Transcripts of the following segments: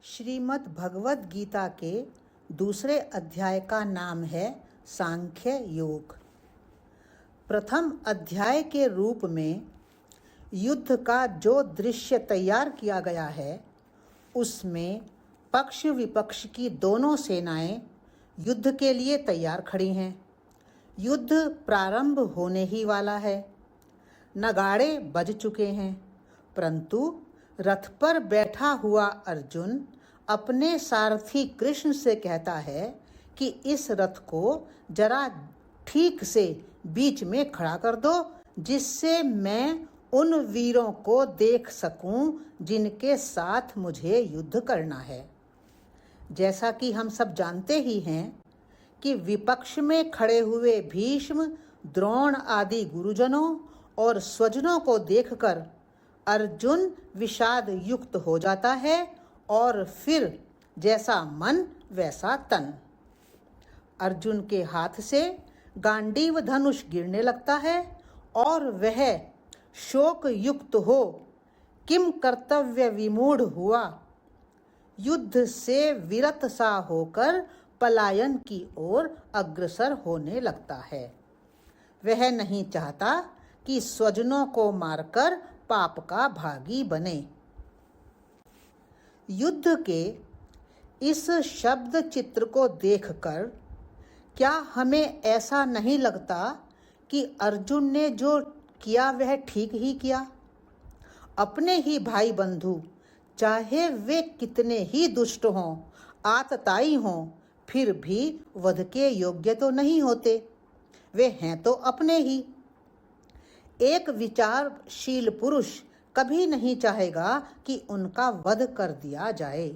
श्रीमद् भगवद गीता के दूसरे अध्याय का नाम है सांख्य योग। प्रथम अध्याय के रूप में युद्ध का जो दृश्य तैयार किया गया है उसमें पक्ष विपक्ष की दोनों सेनाएं युद्ध के लिए तैयार खड़ी हैं। युद्ध प्रारंभ होने ही वाला है। नगाड़े बज चुके हैं, परंतु रथ पर बैठा हुआ अर्जुन अपने सारथी कृष्ण से कहता है कि इस रथ को जरा ठीक से बीच में खड़ा कर दो, जिससे मैं उन वीरों को देख सकूं जिनके साथ मुझे युद्ध करना है। जैसा कि हम सब जानते ही हैं कि विपक्ष में खड़े हुए भीष्म, द्रोण आदि गुरुजनों और स्वजनों को देखकर अर्जुन विषाद युक्त हो जाता है और फिर जैसा मन वैसा तन। अर्जुन के हाथ से गांडीव धनुष गिरने लगता है और वह शोक युक्त हो किम कर्तव्य विमूढ़ हुआ युद्ध से विरत सा होकर पलायन की ओर अग्रसर होने लगता है। वह नहीं चाहता कि स्वजनों को मारकर पाप का भागी बने। युद्ध के इस शब्द चित्र को देखकर क्या हमें ऐसा नहीं लगता कि अर्जुन ने जो किया वह ठीक ही किया? अपने ही भाई बंधु, चाहे वे कितने ही दुष्ट हों, आतताई हों, फिर भी वध के योग्य तो नहीं होते। वे हैं तो अपने ही। एक विचारशील पुरुष कभी नहीं चाहेगा कि उनका वध कर दिया जाए।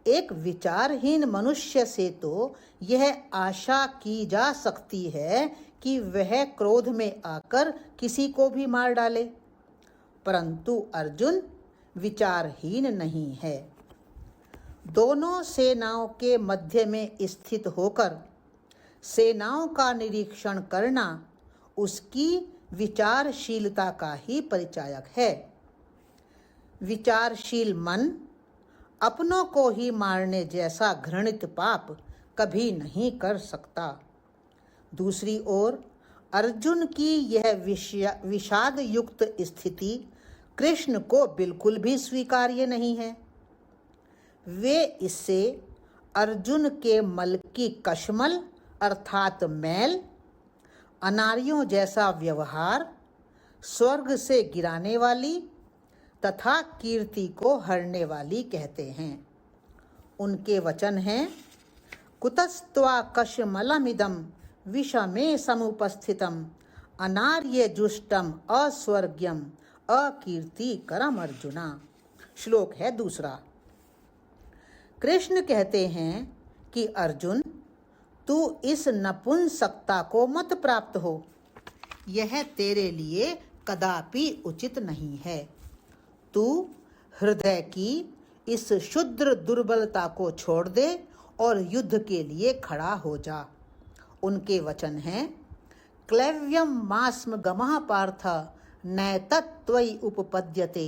एक विचारहीन मनुष्य से तो यह आशा की जा सकती है कि वह क्रोध में आकर किसी को भी मार डाले, परंतु अर्जुन विचारहीन नहीं है। दोनों सेनाओं के मध्य में स्थित होकर सेनाओं का निरीक्षण करना उसकी विचारशीलता का ही परिचायक है। विचारशील मन अपनों को ही मारने जैसा घृणित पाप कभी नहीं कर सकता। दूसरी ओर अर्जुन की यह विषाद युक्त स्थिति कृष्ण को बिल्कुल भी स्वीकार्य नहीं है। वे इससे अर्जुन के मल की कशमल अर्थात मैल, अनार्यों जैसा व्यवहार, स्वर्ग से गिराने वाली तथा कीर्ति को हरने वाली कहते हैं। उनके वचन हैं, कुतस्त्वा कशमलमिदं विषमे समुपस्थितम अनार्य जुष्टम अस्वर्ग्यम अकीर्तिकरम अर्जुना। श्लोक है दूसरा। कृष्ण कहते हैं कि अर्जुन, तू इस नपुंसकता को मत प्राप्त हो। यह तेरे लिए कदापि उचित नहीं है। तू हृदय की इस शुद्र दुर्बलता को छोड़ दे और युद्ध के लिए खड़ा हो जा। उनके वचन हैं, क्लैव्यम मास्म गमः पार्थ नैतत्त्वयि उपपद्यते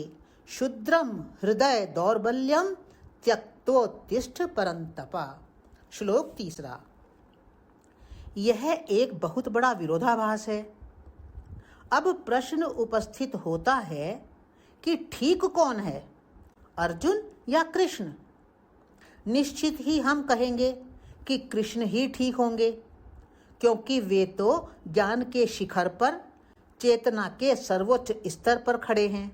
शुद्रम हृदय दौर्बल्यम त्यक्तोत्तिष्ठ परंतपा। श्लोक तीसरा। यह एक बहुत बड़ा विरोधाभास है। अब प्रश्न उपस्थित होता है कि ठीक कौन है, अर्जुन या कृष्ण? निश्चित ही हम कहेंगे कि कृष्ण ही ठीक होंगे, क्योंकि वे तो ज्ञान के शिखर पर, चेतना के सर्वोच्च स्तर पर खड़े हैं।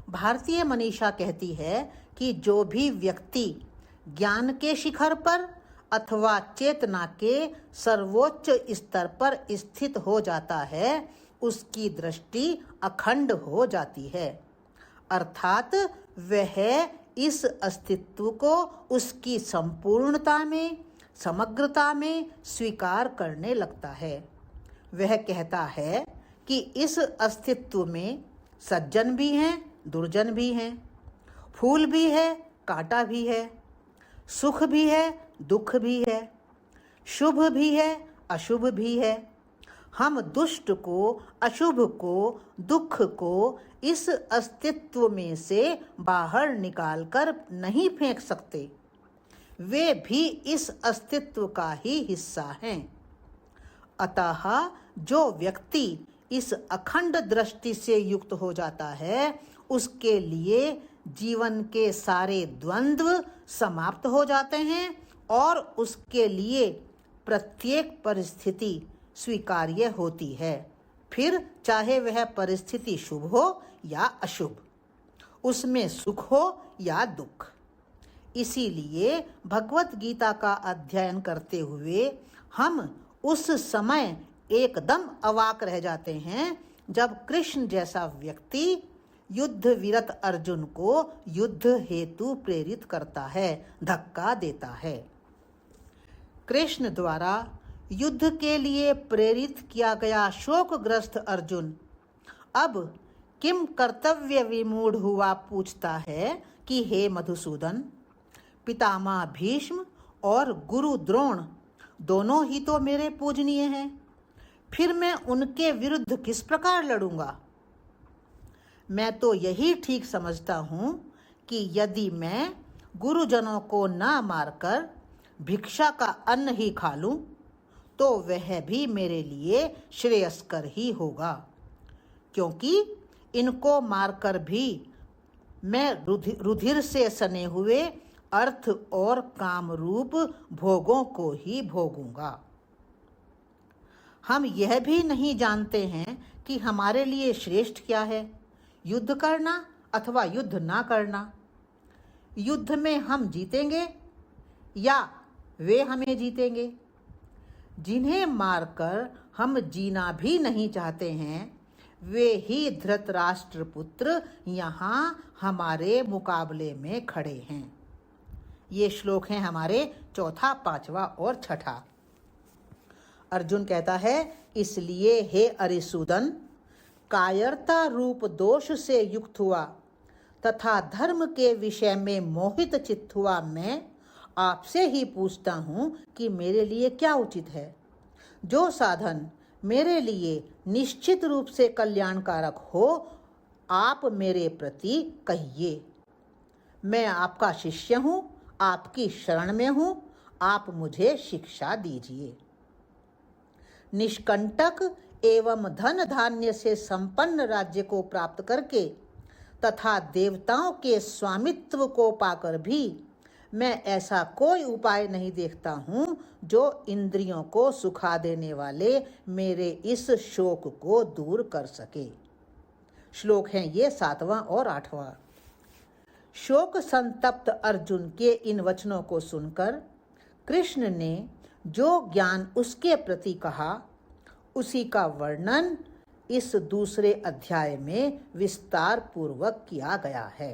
भारतीय मनीषा कहती है कि जो भी व्यक्ति ज्ञान के शिखर पर अथवा चेतना के सर्वोच्च स्तर पर स्थित हो जाता है उसकी दृष्टि अखंड हो जाती है, अर्थात वह इस अस्तित्व को उसकी संपूर्णता में, समग्रता में स्वीकार करने लगता है। वह कहता है कि इस अस्तित्व में सज्जन भी हैं, दुर्जन भी हैं, फूल भी है, कांटा भी है, सुख भी है, दुख भी है, शुभ भी है, अशुभ भी है, हम दुष्ट को, अशुभ को, दुख को इस अस्तित्व में से बाहर निकालकर नहीं फेंक सकते। वे भी इस अस्तित्व का ही हिस्सा हैं। अतः जो व्यक्ति इस अखंड दृष्टि से युक्त हो जाता है, उसके लिए जीवन के सारे द्वंद्व समाप्त हो जाते हैं और उसके लिए प्रत्येक परिस्थिति स्वीकार्य होती है, फिर चाहे वह परिस्थिति शुभ हो या अशुभ, उसमें सुख हो या दुख। इसीलिए भगवत गीता का अध्ययन करते हुए हम उस समय एकदम अवाक रह जाते हैं जब कृष्ण जैसा व्यक्ति युद्ध विरत अर्जुन को युद्ध हेतु प्रेरित करता है, धक्का देता है। कृष्ण द्वारा युद्ध के लिए प्रेरित किया गया शोकग्रस्त अर्जुन अब किम कर्तव्य विमूढ़ हुआ पूछता है कि हे मधुसूदन, पितामह भीष्म और गुरु द्रोण दोनों ही तो मेरे पूजनीय हैं, फिर मैं उनके विरुद्ध किस प्रकार लड़ूंगा? मैं तो यही ठीक समझता हूँ कि यदि मैं गुरुजनों को ना मारकर भिक्षा का अन्न ही खा लूं, तो वह भी मेरे लिए श्रेयस्कर ही होगा, क्योंकि इनको मारकर भी मैं रुधिर से सने हुए अर्थ और काम रूप भोगों को ही भोगूंगा। हम यह भी नहीं जानते हैं कि हमारे लिए श्रेष्ठ क्या है, युद्ध करना अथवा युद्ध ना करना। युद्ध में हम जीतेंगे या वे हमें जीतेंगे। जिन्हें मारकर हम जीना भी नहीं चाहते हैं, वे ही धृतराष्ट्र पुत्र यहाँ हमारे मुकाबले में खड़े हैं। ये श्लोक हैं हमारे चौथा, पांचवा और छठा। अर्जुन कहता है, इसलिए हे अरिसूदन, कायरता रूप दोष से युक्त हुआ तथा धर्म के विषय में मोहित चित्त हुआ मैं आपसे ही पूछता हूँ कि मेरे लिए क्या उचित है। जो साधन मेरे लिए निश्चित रूप से कल्याणकारक हो, आप मेरे प्रति कहिए। मैं आपका शिष्य हूँ, आपकी शरण में हूँ, आप मुझे शिक्षा दीजिए। निष्कंटक एवं धन धान्य से संपन्न राज्य को प्राप्त करके तथा देवताओं के स्वामित्व को पाकर भी मैं ऐसा कोई उपाय नहीं देखता हूँ जो इंद्रियों को सुखा देने वाले मेरे इस शोक को दूर कर सके। श्लोक हैं ये 7वां और 8वां। शोक संतप्त अर्जुन के इन वचनों को सुनकर कृष्ण ने जो ज्ञान उसके प्रति कहा, उसी का वर्णन इस दूसरे अध्याय में विस्तार पूर्वक किया गया है।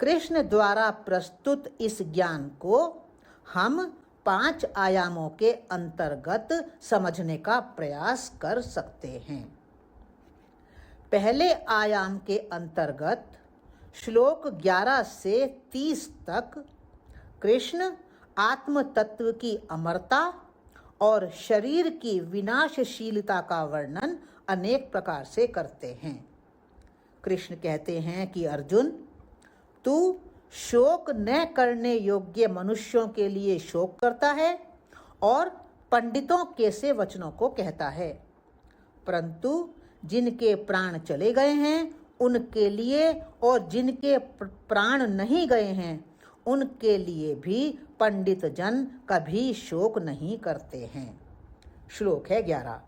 कृष्ण द्वारा प्रस्तुत इस ज्ञान को हम 5 आयामों के अंतर्गत समझने का प्रयास कर सकते हैं। पहले आयाम के अंतर्गत श्लोक 11 से 30 तक कृष्ण आत्म तत्व की अमरता और शरीर की विनाशशीलता का वर्णन अनेक प्रकार से करते हैं। कृष्ण कहते हैं कि अर्जुन, तू शोक न करने योग्य मनुष्यों के लिए शोक करता है और पंडितों के से वचनों को कहता है, परंतु जिनके प्राण चले गए हैं उनके लिए और जिनके प्राण नहीं गए हैं उनके लिए भी पंडित जन कभी शोक नहीं करते हैं। श्लोक है 11।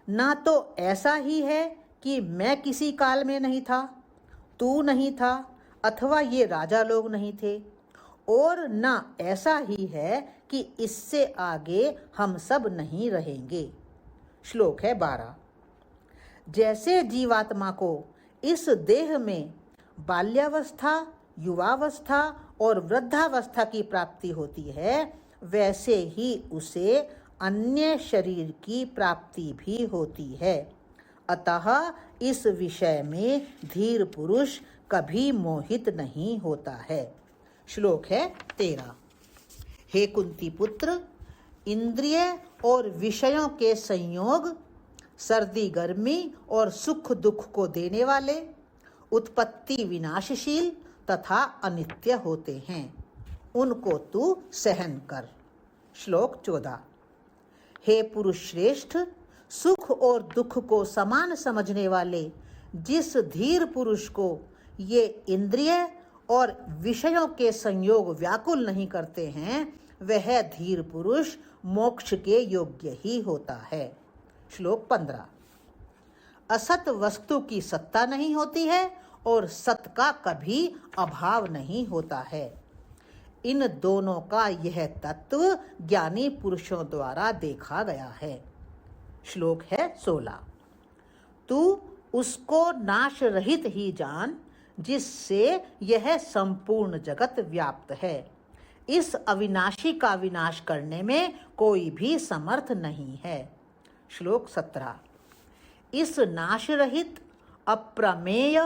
ना तो ऐसा ही है कि मैं किसी काल में नहीं था, तू नहीं था अथवा ये राजा लोग नहीं थे, और ना ऐसा ही है कि इससे आगे हम सब नहीं रहेंगे। श्लोक है 12। जैसे जीवात्मा को इस देह में बाल्यावस्था, युवावस्था और वृद्धावस्था की प्राप्ति होती है, वैसे ही उसे अन्य शरीर की प्राप्ति भी होती है। अतः इस विषय में धीर पुरुष कभी मोहित नहीं होता है। श्लोक है 13। हे कुंती पुत्र, इंद्रिय और विषयों के संयोग सर्दी गर्मी और सुख दुख को देने वाले, उत्पत्ति विनाशशील तथा अनित्य होते हैं, उनको तू सहन कर। श्लोक 14। हे पुरुष श्रेष्ठ, सुख और दुख को समान समझने वाले जिस धीर पुरुष को ये इंद्रिय और विषयों के संयोग व्याकुल नहीं करते हैं, वह धीर पुरुष मोक्ष के योग्य ही होता है। श्लोक 15। असत वस्तु की सत्ता नहीं होती है और सत का कभी अभाव नहीं होता है। इन दोनों का यह तत्व ज्ञानी पुरुषों द्वारा देखा गया है। श्लोक है 16। तू उसको नाश रहित ही जान जिससे यह संपूर्ण जगत व्याप्त है। इस अविनाशी का विनाश करने में कोई भी समर्थ नहीं है। श्लोक 17। इस नाश रहित अप्रमेय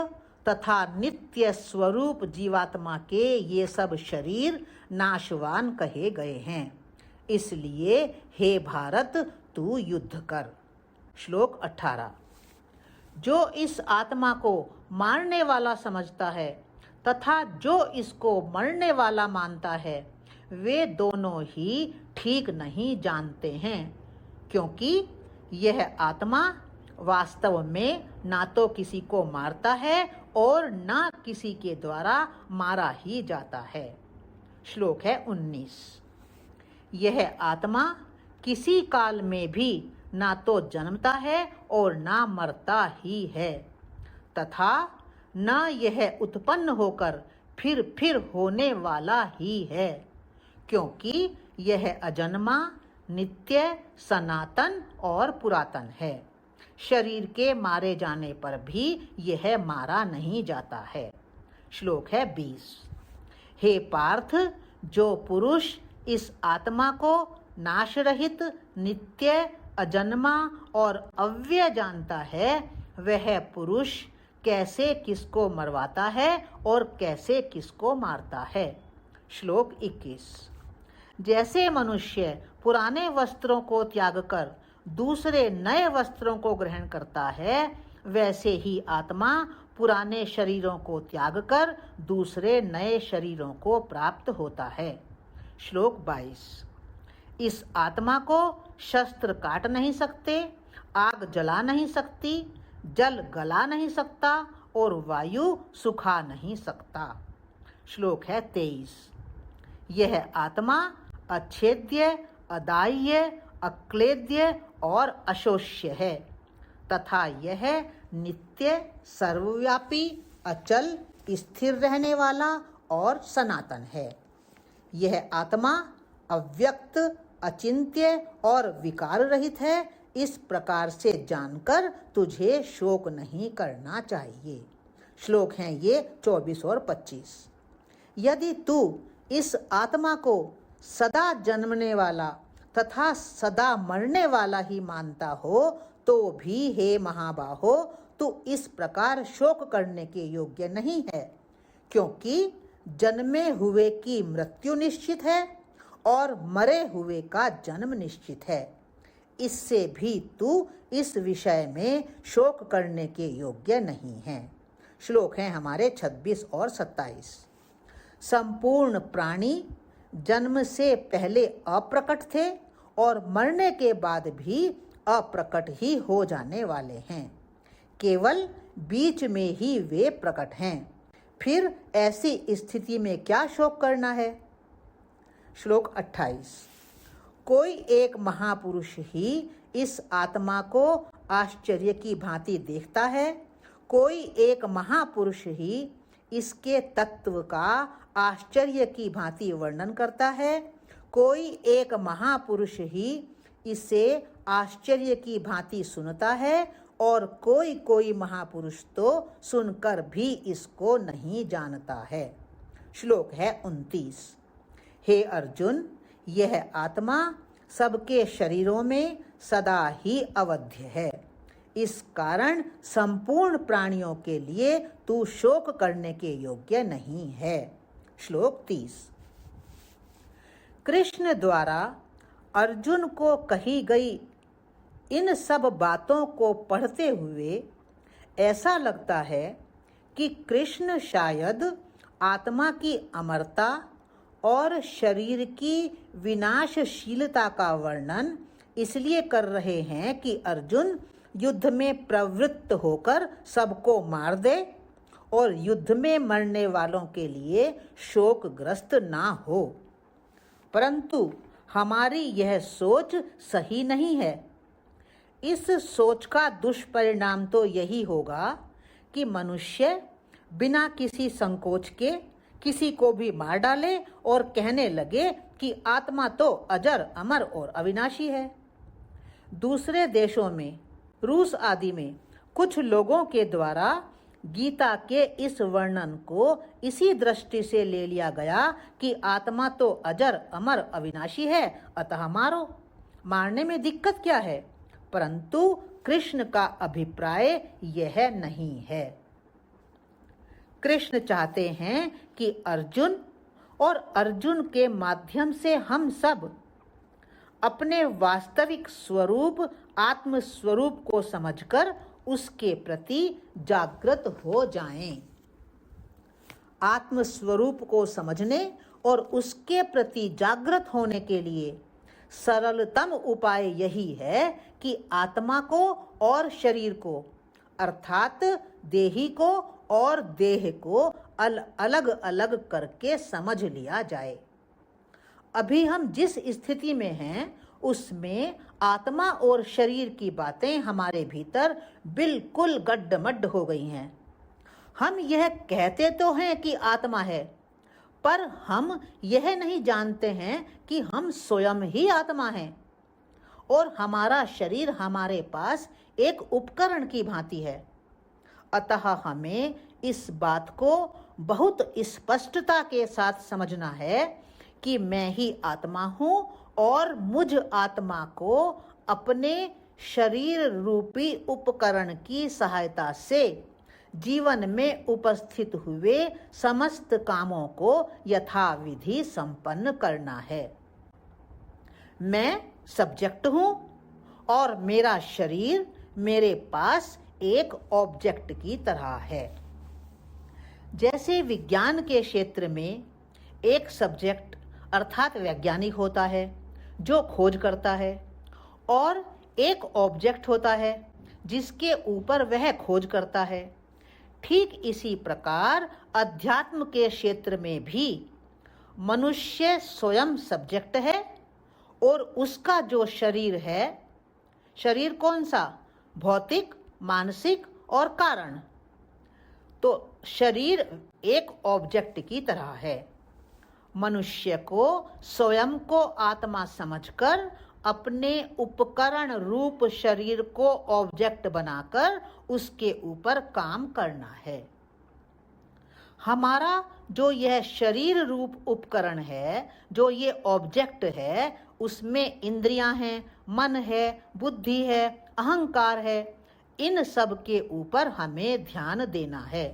तथा नित्य स्वरूप जीवात्मा के ये सब शरीर नाशवान कहे गए हैं, इसलिए हे भारत तू युद्ध कर। श्लोक 18। जो इस आत्मा को मारने वाला समझता है तथा जो इसको मरने वाला मानता है, वे दोनों ही ठीक नहीं जानते हैं, क्योंकि यह आत्मा वास्तव में ना तो किसी को मारता है और ना किसी के द्वारा मारा ही जाता है। श्लोक है 19। यह आत्मा किसी काल में भी ना तो जन्मता है और ना मरता ही है, तथा न यह उत्पन्न होकर फिर होने वाला ही है, क्योंकि यह अजन्मा, नित्य, सनातन और पुरातन है। शरीर के मारे जाने पर भी यह मारा नहीं जाता है। श्लोक है 20। हे पार्थ, जो पुरुष इस आत्मा को नाश रहित, नित्य, अजन्मा और अव्यय जानता है, वह पुरुष कैसे किसको मरवाता है और कैसे किसको मारता है। श्लोक 21। जैसे मनुष्य पुराने वस्त्रों को त्याग कर दूसरे नए वस्त्रों को ग्रहण करता है, वैसे ही आत्मा पुराने शरीरों को त्याग कर दूसरे नए शरीरों को प्राप्त होता है। श्लोक 22। इस आत्मा को शस्त्र काट नहीं सकते, आग जला नहीं सकती, जल गला नहीं सकता और वायु सुखा नहीं सकता। श्लोक है 23। यह आत्मा अच्छेद्य, अदाह्य, अक्लेद्य और अशोष्य है, तथा यह नित्य, सर्वव्यापी, अचल, स्थिर रहने वाला और सनातन है। यह आत्मा अव्यक्त, अचिंत्य और विकार रहित है। इस प्रकार से जानकर तुझे शोक नहीं करना चाहिए। श्लोक हैं ये 24 और 25। यदि तू इस आत्मा को सदा जन्मने वाला तथा सदा मरने वाला ही मानता हो, तो भी हे महाबाहो, तू इस प्रकार शोक करने के योग्य नहीं है, क्योंकि जन्मे हुए की मृत्यु निश्चित है और मरे हुए का जन्म निश्चित है। इससे भी तू इस विषय में शोक करने के योग्य नहीं है। श्लोक हैं हमारे 26 और 27। संपूर्ण प्राणी जन्म से पहले अप्रकट थे और मरने के बाद भी अप्रकट ही हो जाने वाले हैं। केवल बीच में ही वे प्रकट हैं। फिर ऐसी स्थिति में क्या शोक करना है। श्लोक 28। कोई एक महापुरुष ही इस आत्मा को आश्चर्य की भांति देखता है, कोई एक महापुरुष ही इसके तत्व का आश्चर्य की भांति वर्णन करता है, कोई एक महापुरुष ही इसे आश्चर्य की भांति सुनता है और कोई कोई महापुरुष तो सुनकर भी इसको नहीं जानता है। श्लोक है 29। हे अर्जुन, यह आत्मा सबके शरीरों में सदा ही अवध्य है। इस कारण संपूर्ण प्राणियों के लिए तू शोक करने के योग्य नहीं है। श्लोक 30। कृष्ण द्वारा अर्जुन को कही गई इन सब बातों को पढ़ते हुए ऐसा लगता है कि कृष्ण शायद आत्मा की अमरता और शरीर की विनाशशीलता का वर्णन इसलिए कर रहे हैं कि अर्जुन युद्ध में प्रवृत्त होकर सबको मार दे और युद्ध में मरने वालों के लिए शोकग्रस्त ना हो। परंतु हमारी यह सोच सही नहीं है। इस सोच का दुष्परिणाम तो यही होगा कि मनुष्य बिना किसी संकोच के किसी को भी मार डाले और कहने लगे कि आत्मा तो अजर, अमर और अविनाशी है। दूसरे देशों में, रूस आदि में कुछ लोगों के द्वारा गीता के इस वर्णन को इसी दृष्टि से ले लिया गया कि आत्मा तो अजर, अमर, अविनाशी है, अतः मारो। मारने में दिक्कत क्या है? परंतु कृष्ण का अभिप्राय यह नहीं है। कृष्ण चाहते हैं कि अर्जुन और अर्जुन के माध्यम से हम सब अपने वास्तविक स्वरूप आत्म स्वरूप को समझकर उसके प्रति जागृत हो जाएं। आत्म स्वरूप को समझने और उसके प्रति जागृत होने के लिए सरलतम उपाय यही है कि आत्मा को और शरीर को, अर्थात देही को और देह को अलग अलग करके समझ लिया जाए। अभी हम जिस स्थिति में हैं उसमें आत्मा और शरीर की बातें हमारे भीतर बिल्कुल गड्ढमड्ढ हो गई हैं। हम यह कहते तो हैं कि आत्मा है, पर हम यह नहीं जानते हैं कि हम स्वयं ही आत्मा हैं और हमारा शरीर हमारे पास एक उपकरण की भांति है। अतः हमें इस बात को बहुत स्पष्टता के साथ समझना है कि मैं ही आत्मा हूँ और मुझ आत्मा को अपने शरीर रूपी उपकरण की सहायता से जीवन में उपस्थित हुए समस्त कामों को यथाविधि संपन्न करना है। मैं सब्जेक्ट हूँ और मेरा शरीर मेरे पास एक ऑब्जेक्ट की तरह है। जैसे विज्ञान के क्षेत्र में एक सब्जेक्ट अर्थात वैज्ञानिक होता है जो खोज करता है और एक ऑब्जेक्ट होता है जिसके ऊपर वह खोज करता है, ठीक इसी प्रकार अध्यात्म के क्षेत्र में भी मनुष्य स्वयं सब्जेक्ट है और उसका जो शरीर है, शरीर कौन सा? भौतिक, मानसिक और कारण। तो शरीर एक ऑब्जेक्ट की तरह है। मनुष्य को स्वयं को आत्मा समझकर अपने उपकरण रूप शरीर को ऑब्जेक्ट बनाकर उसके ऊपर काम करना है। हमारा जो यह शरीर रूप उपकरण है, जो ये ऑब्जेक्ट है, उसमें इंद्रियां हैं, मन है, बुद्धि है, अहंकार है। इन सब के ऊपर हमें ध्यान देना है।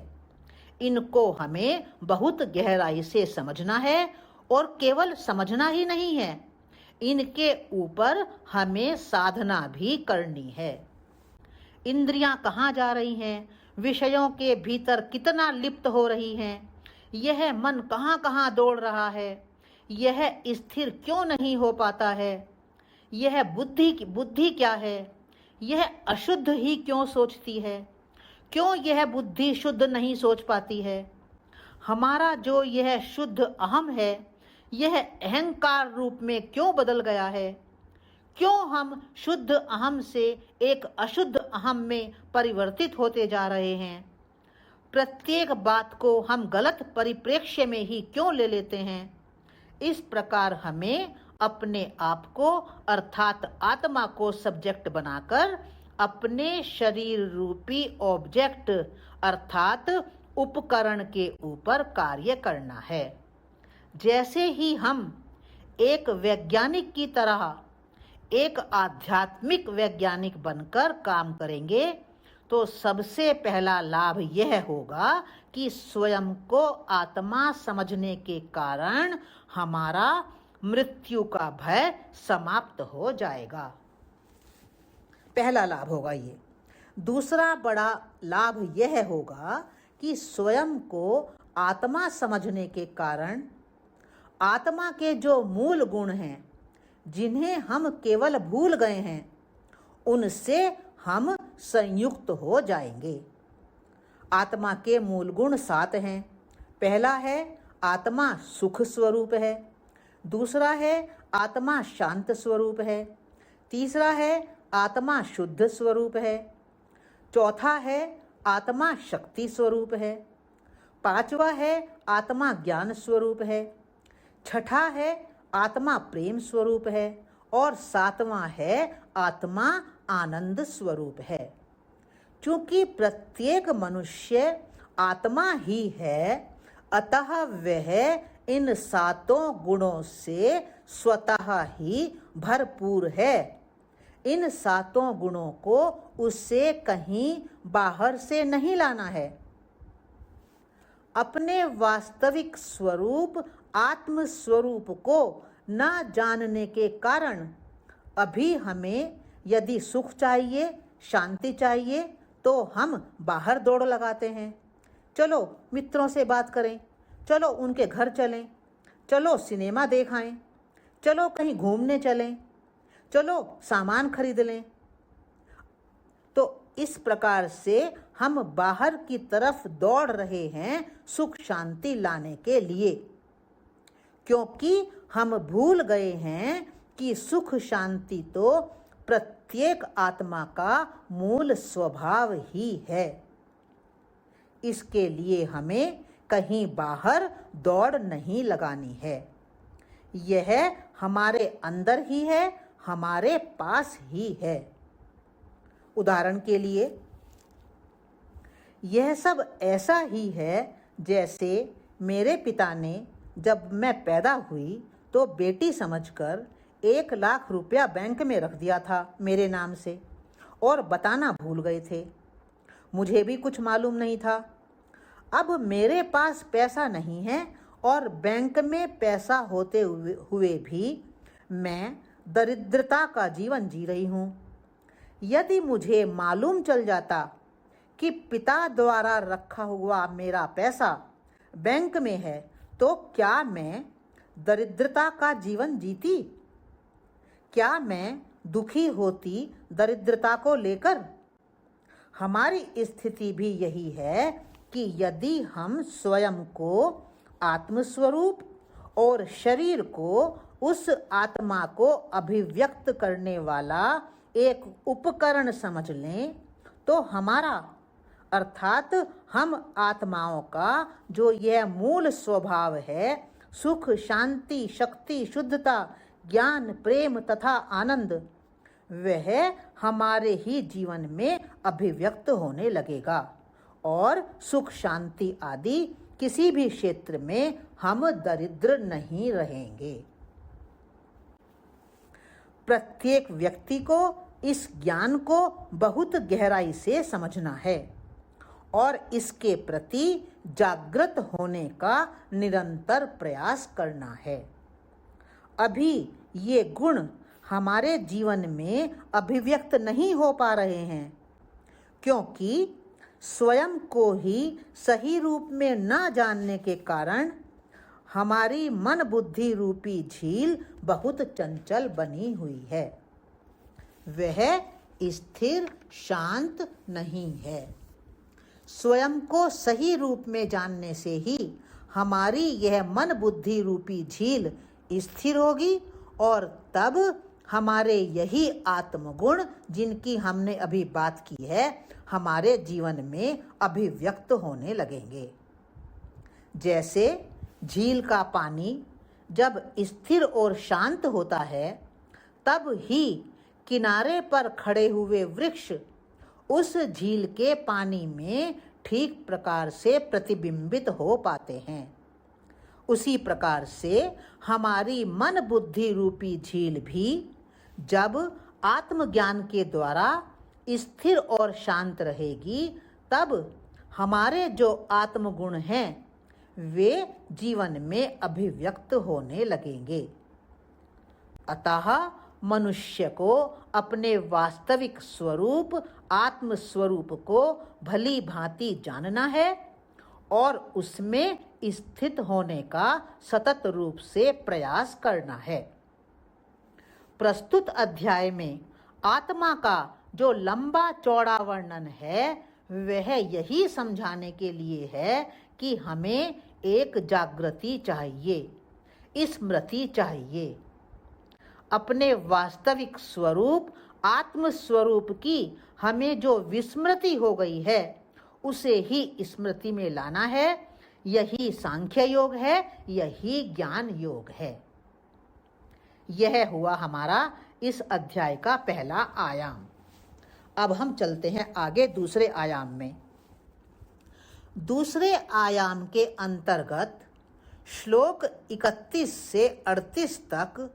इनको हमें बहुत गहराई से समझना है और केवल समझना ही नहीं है, इनके ऊपर हमें साधना भी करनी है। इंद्रियां कहाँ जा रही हैं, विषयों के भीतर कितना लिप्त हो रही हैं, यह मन कहाँ कहाँ दौड़ रहा है, यह स्थिर क्यों नहीं हो पाता है, यह बुद्धि क्या है, यह अशुद्ध ही क्यों सोचती है, क्यों यह बुद्धि शुद्ध नहीं सोच पाती है। हमारा जो यह शुद्ध अहम है, यह अहंकार रूप में क्यों बदल गया है, क्यों हम शुद्ध अहम से एक अशुद्ध अहम में परिवर्तित होते जा रहे हैं। प्रत्येक बात को हम गलत परिप्रेक्ष्य में ही क्यों ले लेते हैं। इस प्रकार हमें अपने आप को अर्थात आत्मा को सब्जेक्ट बनाकर अपने शरीर रूपी ऑब्जेक्ट अर्थात उपकरण के ऊपर कार्य करना है। जैसे ही हम एक वैज्ञानिक की तरह एक आध्यात्मिक वैज्ञानिक बनकर काम करेंगे तो सबसे पहला लाभ यह होगा कि स्वयं को आत्मा समझने के कारण हमारा मृत्यु का भय समाप्त हो जाएगा। पहला लाभ होगा ये। दूसरा बड़ा लाभ यह होगा कि स्वयं को आत्मा समझने के कारण आत्मा के जो मूल गुण हैं, जिन्हें हम केवल भूल गए हैं, उनसे हम संयुक्त हो जाएंगे। आत्मा के मूल गुण 7 हैं। पहला है आत्मा सुख स्वरूप है। दूसरा है आत्मा शांत स्वरूप है। तीसरा है आत्मा शुद्ध स्वरूप है। चौथा है आत्मा शक्ति स्वरूप है। पांचवा है आत्मा ज्ञान स्वरूप है। छठा है आत्मा प्रेम स्वरूप है। और सातवां है आत्मा आनंद स्वरूप है। चूंकि प्रत्येक मनुष्य आत्मा ही है, अतः वह इन 7 गुणों से स्वतः ही भरपूर है। इन 7 गुणों को उससे कहीं बाहर से नहीं लाना है। अपने वास्तविक स्वरूप आत्म स्वरूप को न जानने के कारण अभी हमें यदि सुख चाहिए, शांति चाहिए, तो हम बाहर दौड़ लगाते हैं। चलो मित्रों से बात करें, चलो उनके घर चलें, चलो सिनेमा देखाएं, चलो कहीं घूमने चलें, चलो सामान खरीद लें। तो इस प्रकार से हम बाहर की तरफ दौड़ रहे हैं सुख शांति लाने के लिए, क्योंकि हम भूल गए हैं कि सुख शांति तो प्रत्येक आत्मा का मूल स्वभाव ही है। इसके लिए हमें कहीं बाहर दौड़ नहीं लगानी है। यह हमारे अंदर ही है, हमारे पास ही है। उदाहरण के लिए, यह सब ऐसा ही है जैसे मेरे पिता ने जब मैं पैदा हुई तो बेटी समझकर 1 लाख रुपया बैंक में रख दिया था मेरे नाम से, और बताना भूल गए थे। मुझे भी कुछ मालूम नहीं था। अब मेरे पास पैसा नहीं है और बैंक में पैसा होते हुए भी मैं दरिद्रता का जीवन जी रही हूँ। यदि मुझे मालूम चल जाता कि पिता द्वारा रखा हुआ मेरा पैसा बैंक में है, तो क्या मैं दरिद्रता का जीवन जीती? क्या मैं दुखी होती दरिद्रता को लेकर? हमारी स्थिति भी यही है कि यदि हम स्वयं को आत्मस्वरूप और शरीर को उस आत्मा को अभिव्यक्त करने वाला एक उपकरण समझ लें, तो हमारा अर्थात हम आत्माओं का जो यह मूल स्वभाव है, सुख शांति शक्ति शुद्धता ज्ञान प्रेम तथा आनंद, वह हमारे ही जीवन में अभिव्यक्त होने लगेगा और सुख शांति आदि किसी भी क्षेत्र में हम दरिद्र नहीं रहेंगे। प्रत्येक व्यक्ति को इस ज्ञान को बहुत गहराई से समझना है और इसके प्रति जागृत होने का निरंतर प्रयास करना है। अभी ये गुण हमारे जीवन में अभिव्यक्त नहीं हो पा रहे हैं, क्योंकि स्वयं को ही सही रूप में न जानने के कारण हमारी मन बुद्धि रूपी झील बहुत चंचल बनी हुई है। वह स्थिर शांत नहीं है। स्वयं को सही रूप में जानने से ही हमारी यह मन बुद्धि रूपी झील स्थिर होगी और तब हमारे यही आत्मगुण जिनकी हमने अभी बात की है, हमारे जीवन में अभिव्यक्त होने लगेंगे। जैसे झील का पानी जब स्थिर और शांत होता है, तब ही किनारे पर खड़े हुए वृक्ष उस झील के पानी में ठीक प्रकार से प्रतिबिंबित हो पाते हैं। उसी प्रकार से हमारी मन बुद्धि रूपी झील भी जब आत्मज्ञान के द्वारा स्थिर और शांत रहेगी, तब हमारे जो आत्मगुण हैं वे जीवन में अभिव्यक्त होने लगेंगे। अतः मनुष्य को अपने वास्तविक स्वरूप आत्म स्वरूप को भली भांति जानना है और उसमें स्थित होने का सतत रूप से प्रयास करना है। प्रस्तुत अध्याय में आत्मा का जो लंबा चौड़ा वर्णन है वह यही समझाने के लिए है कि हमें एक जागृति चाहिए, स्मृति चाहिए। अपने वास्तविक स्वरूप आत्म स्वरूप की हमें जो विस्मृति हो गई है उसे ही स्मृति में लाना है। यही सांख्य योग है, यही ज्ञान योग है। यह हुआ हमारा इस अध्याय का पहला आयाम। अब हम चलते हैं आगे दूसरे आयाम में। दूसरे आयाम के अंतर्गत श्लोक 31 से 38 तक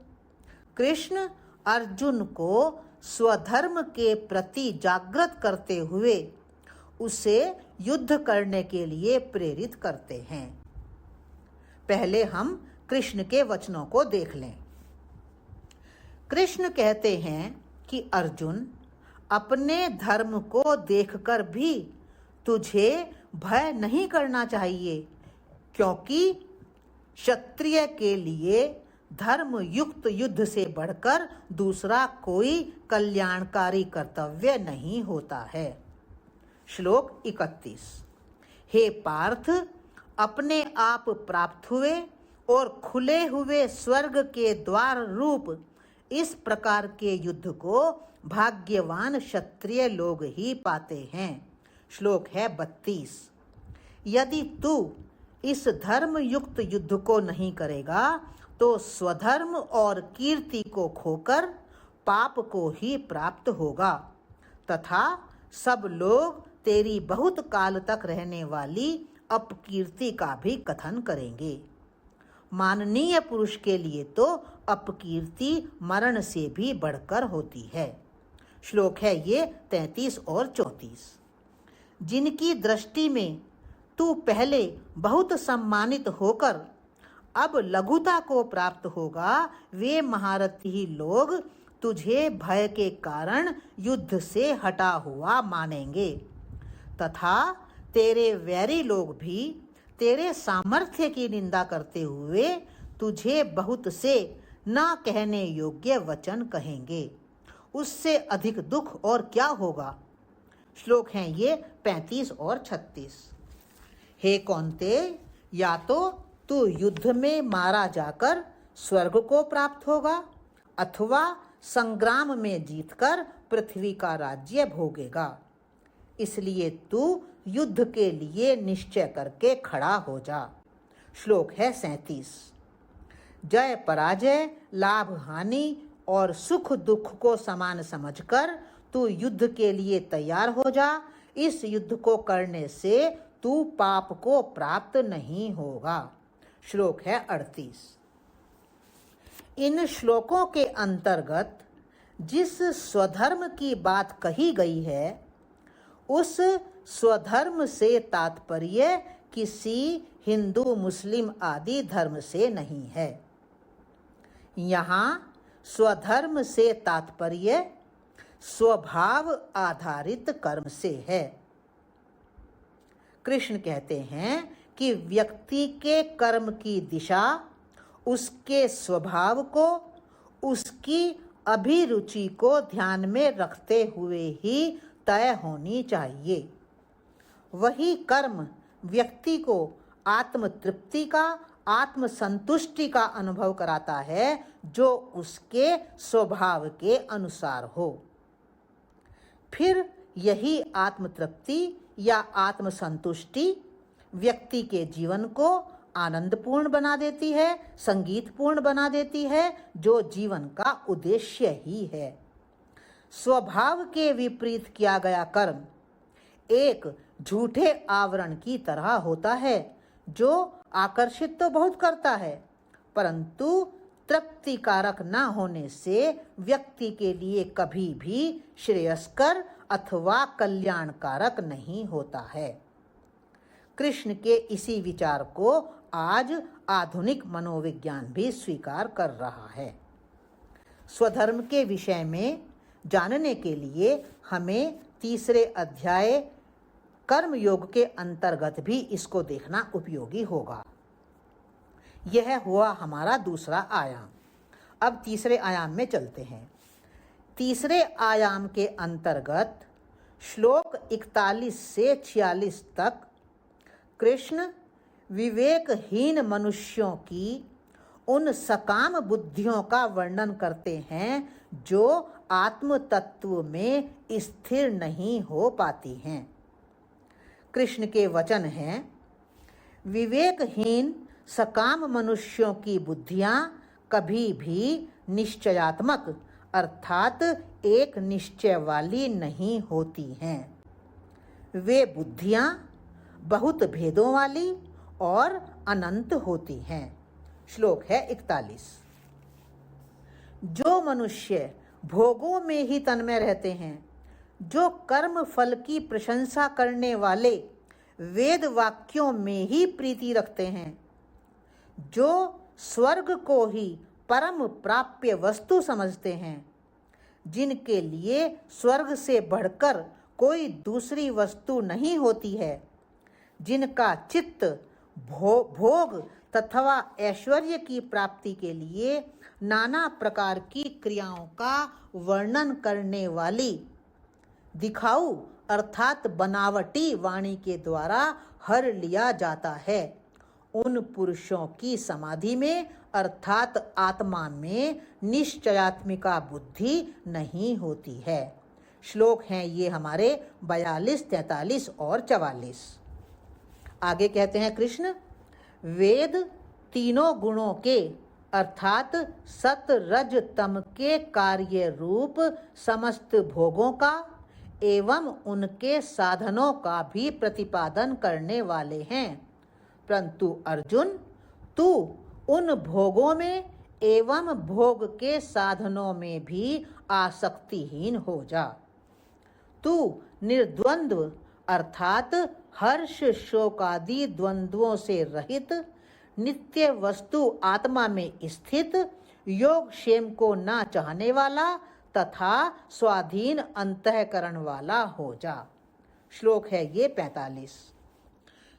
कृष्ण अर्जुन को स्वधर्म के प्रति जागृत करते हुए उसे युद्ध करने के लिए प्रेरित करते हैं। पहले हम कृष्ण के वचनों को देख लें। कृष्ण कहते हैं कि अर्जुन, अपने धर्म को देखकर भी तुझे भय नहीं करना चाहिए, क्योंकि क्षत्रिय के लिए धर्म युक्त युद्ध से बढ़कर दूसरा कोई कल्याणकारी कर्तव्य नहीं होता है। श्लोक 31। हे पार्थ, अपने आप प्राप्त हुए और खुले हुए स्वर्ग के द्वार रूप इस प्रकार के युद्ध को भाग्यवान क्षत्रिय लोग ही पाते हैं। श्लोक है 32। यदि तू इस धर्म युक्त युद्ध को नहीं करेगा तो स्वधर्म और कीर्ति को खोकर पाप को ही प्राप्त होगा तथा सब लोग तेरी बहुत काल तक रहने वाली अपकीर्ति का भी कथन करेंगे। माननीय पुरुष के लिए तो अपकीर्ति मरण से भी बढ़कर होती है। श्लोक है ये 33 और 34। जिनकी दृष्टि में तू पहले बहुत सम्मानित होकर अब लघुता को प्राप्त होगा, वे महारथी लोग तुझे भय के कारण युद्ध से हटा हुआ मानेंगे तथा तेरे वैरी लोग भी तेरे सामर्थ्य की निंदा करते हुए तुझे बहुत से न कहने योग्य वचन कहेंगे। उससे अधिक दुख और क्या होगा। श्लोक हैं ये 35 और 36। हे कौन्तेय, या तो तू युद्ध में मारा जाकर स्वर्ग को प्राप्त होगा अथवा संग्राम में जीतकर पृथ्वी का राज्य भोगेगा। इसलिए तू युद्ध के लिए निश्चय करके खड़ा हो जा। श्लोक है 37। जय पराजय, लाभ हानि और सुख दुख को समान समझकर तू युद्ध के लिए तैयार हो जा। इस युद्ध को करने से तू पाप को प्राप्त नहीं होगा। श्लोक है 38। इन श्लोकों के अंतर्गत जिस स्वधर्म की बात कही गई है उस स्वधर्म से तात्पर्य किसी हिंदू मुस्लिम आदि धर्म से नहीं है। यहाँ स्वधर्म से तात्पर्य स्वभाव आधारित कर्म से है। कृष्ण कहते हैं कि व्यक्ति के कर्म की दिशा उसके स्वभाव को, उसकी अभिरुचि को ध्यान में रखते हुए ही तय होनी चाहिए। वही कर्म व्यक्ति को आत्म तृप्ति का, आत्म संतुष्टि का अनुभव कराता है जो उसके स्वभाव के अनुसार हो। फिर यही आत्म तृप्ति या आत्म संतुष्टि व्यक्ति के जीवन को आनंदपूर्ण बना देती है, संगीतपूर्ण बना देती है, जो जीवन का उद्देश्य ही है। स्वभाव के विपरीत किया गया कर्म एक झूठे आवरण की तरह होता है जो आकर्षित तो बहुत करता है परंतु तृप्तिकारक न होने से व्यक्ति के लिए कभी भी श्रेयस्कर अथवा कल्याणकारक नहीं होता है। कृष्ण के इसी विचार को आज आधुनिक मनोविज्ञान भी स्वीकार कर रहा है। स्वधर्म के विषय में जानने के लिए हमें तीसरे अध्याय कर्म योग के अंतर्गत भी इसको देखना उपयोगी होगा। यह हुआ हमारा दूसरा आयाम। अब तीसरे आयाम में चलते हैं। तीसरे आयाम के अंतर्गत श्लोक 41 से 46 तक कृष्ण विवेकहीन मनुष्यों की उन सकाम बुद्धियों का वर्णन करते हैं जो आत्म तत्व में स्थिर नहीं हो पाती हैं। कृष्ण के वचन हैं, विवेकहीन सकाम मनुष्यों की बुद्धियां कभी भी निश्चयात्मक अर्थात एक निश्चय वाली नहीं होती हैं। वे बुद्धियां बहुत भेदों वाली और अनंत होती हैं। श्लोक है 41। जो मनुष्य भोगों में ही तन्मय रहते हैं, जो कर्म फल की प्रशंसा करने वाले वेद वाक्यों में ही प्रीति रखते हैं, जो स्वर्ग को ही परम प्राप्य वस्तु समझते हैं, जिनके लिए स्वर्ग से बढ़कर कोई दूसरी वस्तु नहीं होती है, जिनका चित्त भोग तथा ऐश्वर्य की प्राप्ति के लिए नाना प्रकार की क्रियाओं का वर्णन करने वाली दिखाऊ अर्थात बनावटी वाणी के द्वारा हर लिया जाता है, उन पुरुषों की समाधि में अर्थात आत्मा में निश्चयात्मिका बुद्धि नहीं होती है। श्लोक हैं ये हमारे 42, 43 और 44। आगे कहते हैं कृष्ण, वेद तीनों गुणों के अर्थात सत रज तम के कार्य रूप समस्त भोगों का एवं उनके साधनों का भी प्रतिपादन करने वाले हैं, परंतु अर्जुन तू उन भोगों में एवं भोग के साधनों में भी आसक्तिहीन हो जा। तू निर्द्वंद्व अर्थात हर्ष शोक आदि द्वंद्वों से रहित नित्य वस्तु आत्मा में स्थित योग क्षेम को ना चाहने वाला तथा स्वाधीन अंतःकरण वाला हो जा। श्लोक है ये 45।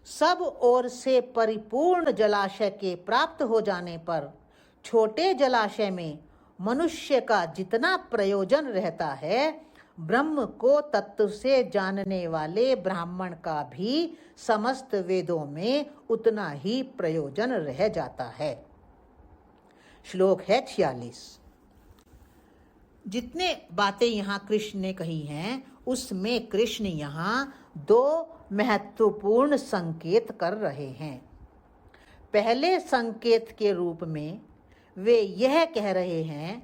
सब ओर से परिपूर्ण जलाशय के प्राप्त हो जाने पर छोटे जलाशय में मनुष्य का जितना प्रयोजन रहता है, ब्रह्म को तत्व से जानने वाले ब्राह्मण का भी समस्त वेदों में उतना ही प्रयोजन रह जाता है। श्लोक है 46। जितने बातें यहाँ कृष्ण ने कही हैं, उसमें कृष्ण यहाँ दो महत्वपूर्ण संकेत कर रहे हैं। पहले संकेत के रूप में वे यह कह रहे हैं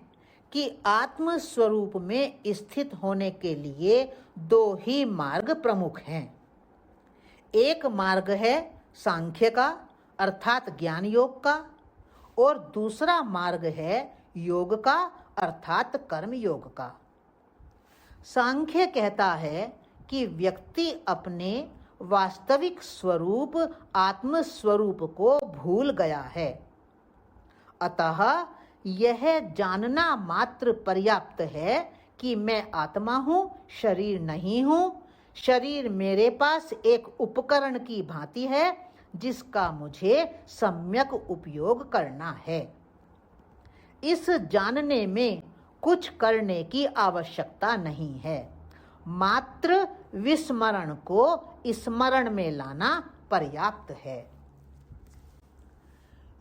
कि आत्म स्वरूप में स्थित होने के लिए दो ही मार्ग प्रमुख हैं। एक मार्ग है सांख्य का अर्थात ज्ञान योग का, और दूसरा मार्ग है योग का अर्थात कर्म योग का। सांख्य कहता है कि व्यक्ति अपने वास्तविक स्वरूप आत्म स्वरूप को भूल गया है, अतः यह जानना मात्र पर्याप्त है कि मैं आत्मा हूँ, शरीर नहीं हूँ। शरीर मेरे पास एक उपकरण की भांति है जिसका मुझे सम्यक उपयोग करना है। इस जानने में कुछ करने की आवश्यकता नहीं है, मात्र विस्मरण को स्मरण में लाना पर्याप्त है।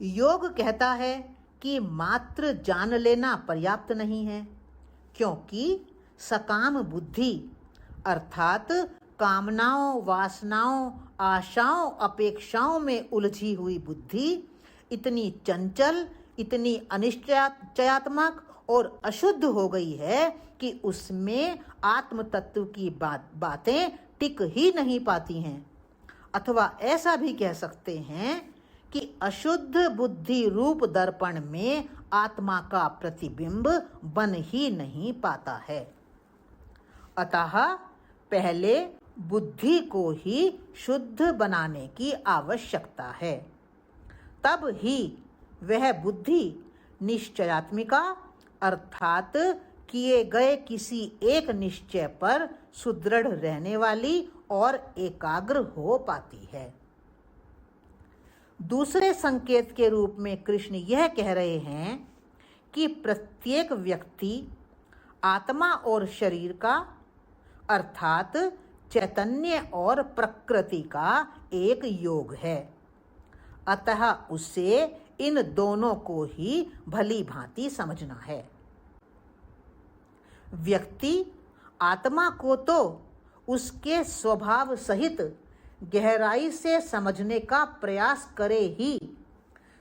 योग कहता है कि मात्र जान लेना पर्याप्त नहीं है, क्योंकि सकाम बुद्धि अर्थात कामनाओं, वासनाओं, आशाओं, अपेक्षाओं में उलझी हुई बुद्धि इतनी चंचल, इतनी अनिश्चयात्मक और अशुद्ध हो गई है कि उसमें आत्म तत्व की बातें टिक ही नहीं पाती हैं। अथवा ऐसा भी कह सकते हैं कि अशुद्ध बुद्धि रूप दर्पण में आत्मा का प्रतिबिंब बन ही नहीं पाता है। अतः पहले बुद्धि को ही शुद्ध बनाने की आवश्यकता है, तब ही वह बुद्धि निश्चयात्मिका अर्थात किए गए किसी एक निश्चय पर सुदृढ़ रहने वाली और एकाग्र हो पाती है। दूसरे संकेत के रूप में कृष्ण यह कह रहे हैं कि प्रत्येक व्यक्ति आत्मा और शरीर का अर्थात चैतन्य और प्रकृति का एक योग है, अतः उसे इन दोनों को ही भली भांति समझना है। व्यक्ति आत्मा को तो उसके स्वभाव सहित गहराई से समझने का प्रयास करे ही,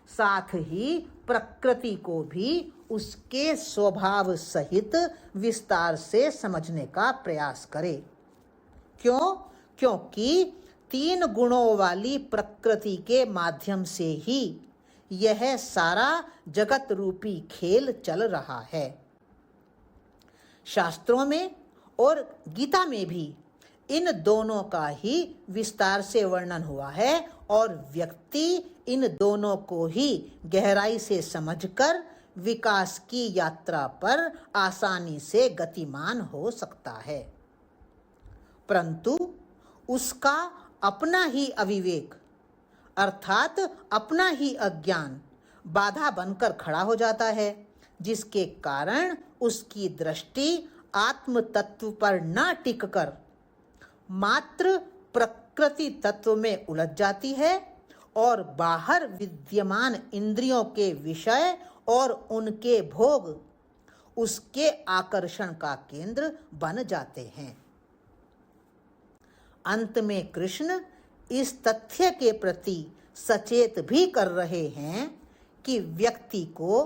साथ ही प्रकृति को भी उसके स्वभाव सहित विस्तार से समझने का प्रयास करे। क्यों? क्योंकि 3 गुणों वाली प्रकृति के माध्यम से ही यह सारा जगत रूपी खेल चल रहा है। शास्त्रों में और गीता में भी इन दोनों का ही विस्तार से वर्णन हुआ है और व्यक्ति इन दोनों को ही गहराई से समझकर विकास की यात्रा पर आसानी से गतिमान हो सकता है। परंतु उसका अपना ही अविवेक अर्थात अपना ही अज्ञान बाधा बनकर खड़ा हो जाता है, जिसके कारण उसकी दृष्टि आत्म तत्व पर न टिककर मात्र प्रकृति तत्व में उलझ जाती है और बाहर विद्यमान इंद्रियों के विषय और उनके भोग उसके आकर्षण का केंद्र बन जाते हैं। अंत में कृष्ण इस तथ्य के प्रति सचेत भी कर रहे हैं कि व्यक्ति को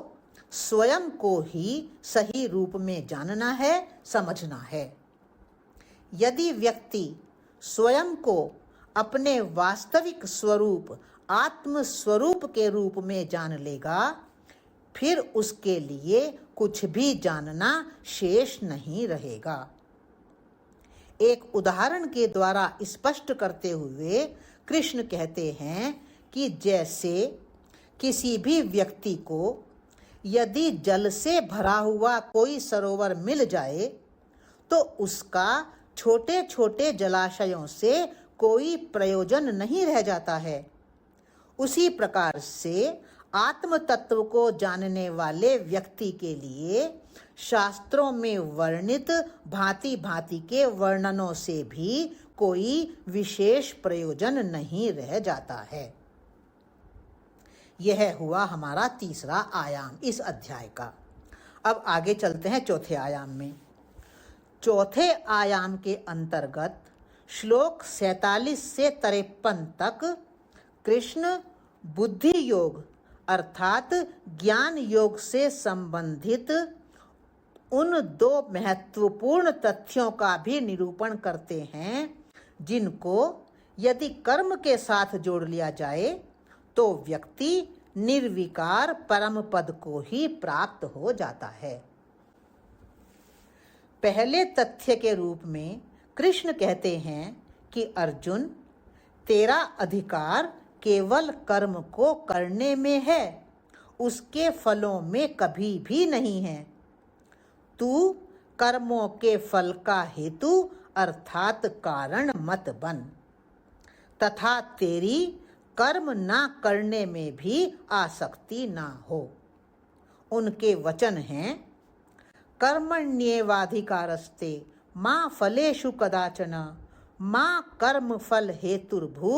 स्वयं को ही सही रूप में जानना है, समझना है। यदि व्यक्ति स्वयं को अपने वास्तविक स्वरूप आत्म स्वरूप के रूप में जान लेगा, फिर उसके लिए कुछ भी जानना शेष नहीं रहेगा। एक उदाहरण के द्वारा स्पष्ट करते हुए कृष्ण कहते हैं कि जैसे किसी भी व्यक्ति को यदि जल से भरा हुआ कोई सरोवर मिल जाए तो उसका छोटे छोटे जलाशयों से कोई प्रयोजन नहीं रह जाता है। उसी प्रकार से आत्म तत्व को जानने वाले व्यक्ति के लिए शास्त्रों में वर्णित भांति भांति के वर्णनों से भी कोई विशेष प्रयोजन नहीं रह जाता है। यह हुआ हमारा तीसरा आयाम इस अध्याय का। अब आगे चलते हैं चौथे आयाम में। चौथे आयाम के अंतर्गत श्लोक 47 से 53 तक कृष्ण बुद्धि योग अर्थात ज्ञान योग से संबंधित उन 2 महत्वपूर्ण तथ्यों का भी निरूपण करते हैं जिनको यदि कर्म के साथ जोड़ लिया जाए तो व्यक्ति निर्विकार परम पद को ही प्राप्त हो जाता है। पहले तथ्य के रूप में कृष्ण कहते हैं कि अर्जुन, तेरा अधिकार केवल कर्म को करने में है, उसके फलों में कभी भी नहीं है। तू कर्मों के फल का हेतु अर्थात कारण मत बन, तथा तेरी कर्म ना करने में भी आसक्ति ना हो। उनके वचन हैं, कर्मण्येवाधिकारस्ते मां फलेषु कदाचन मां कर्म फल हेतुर्भू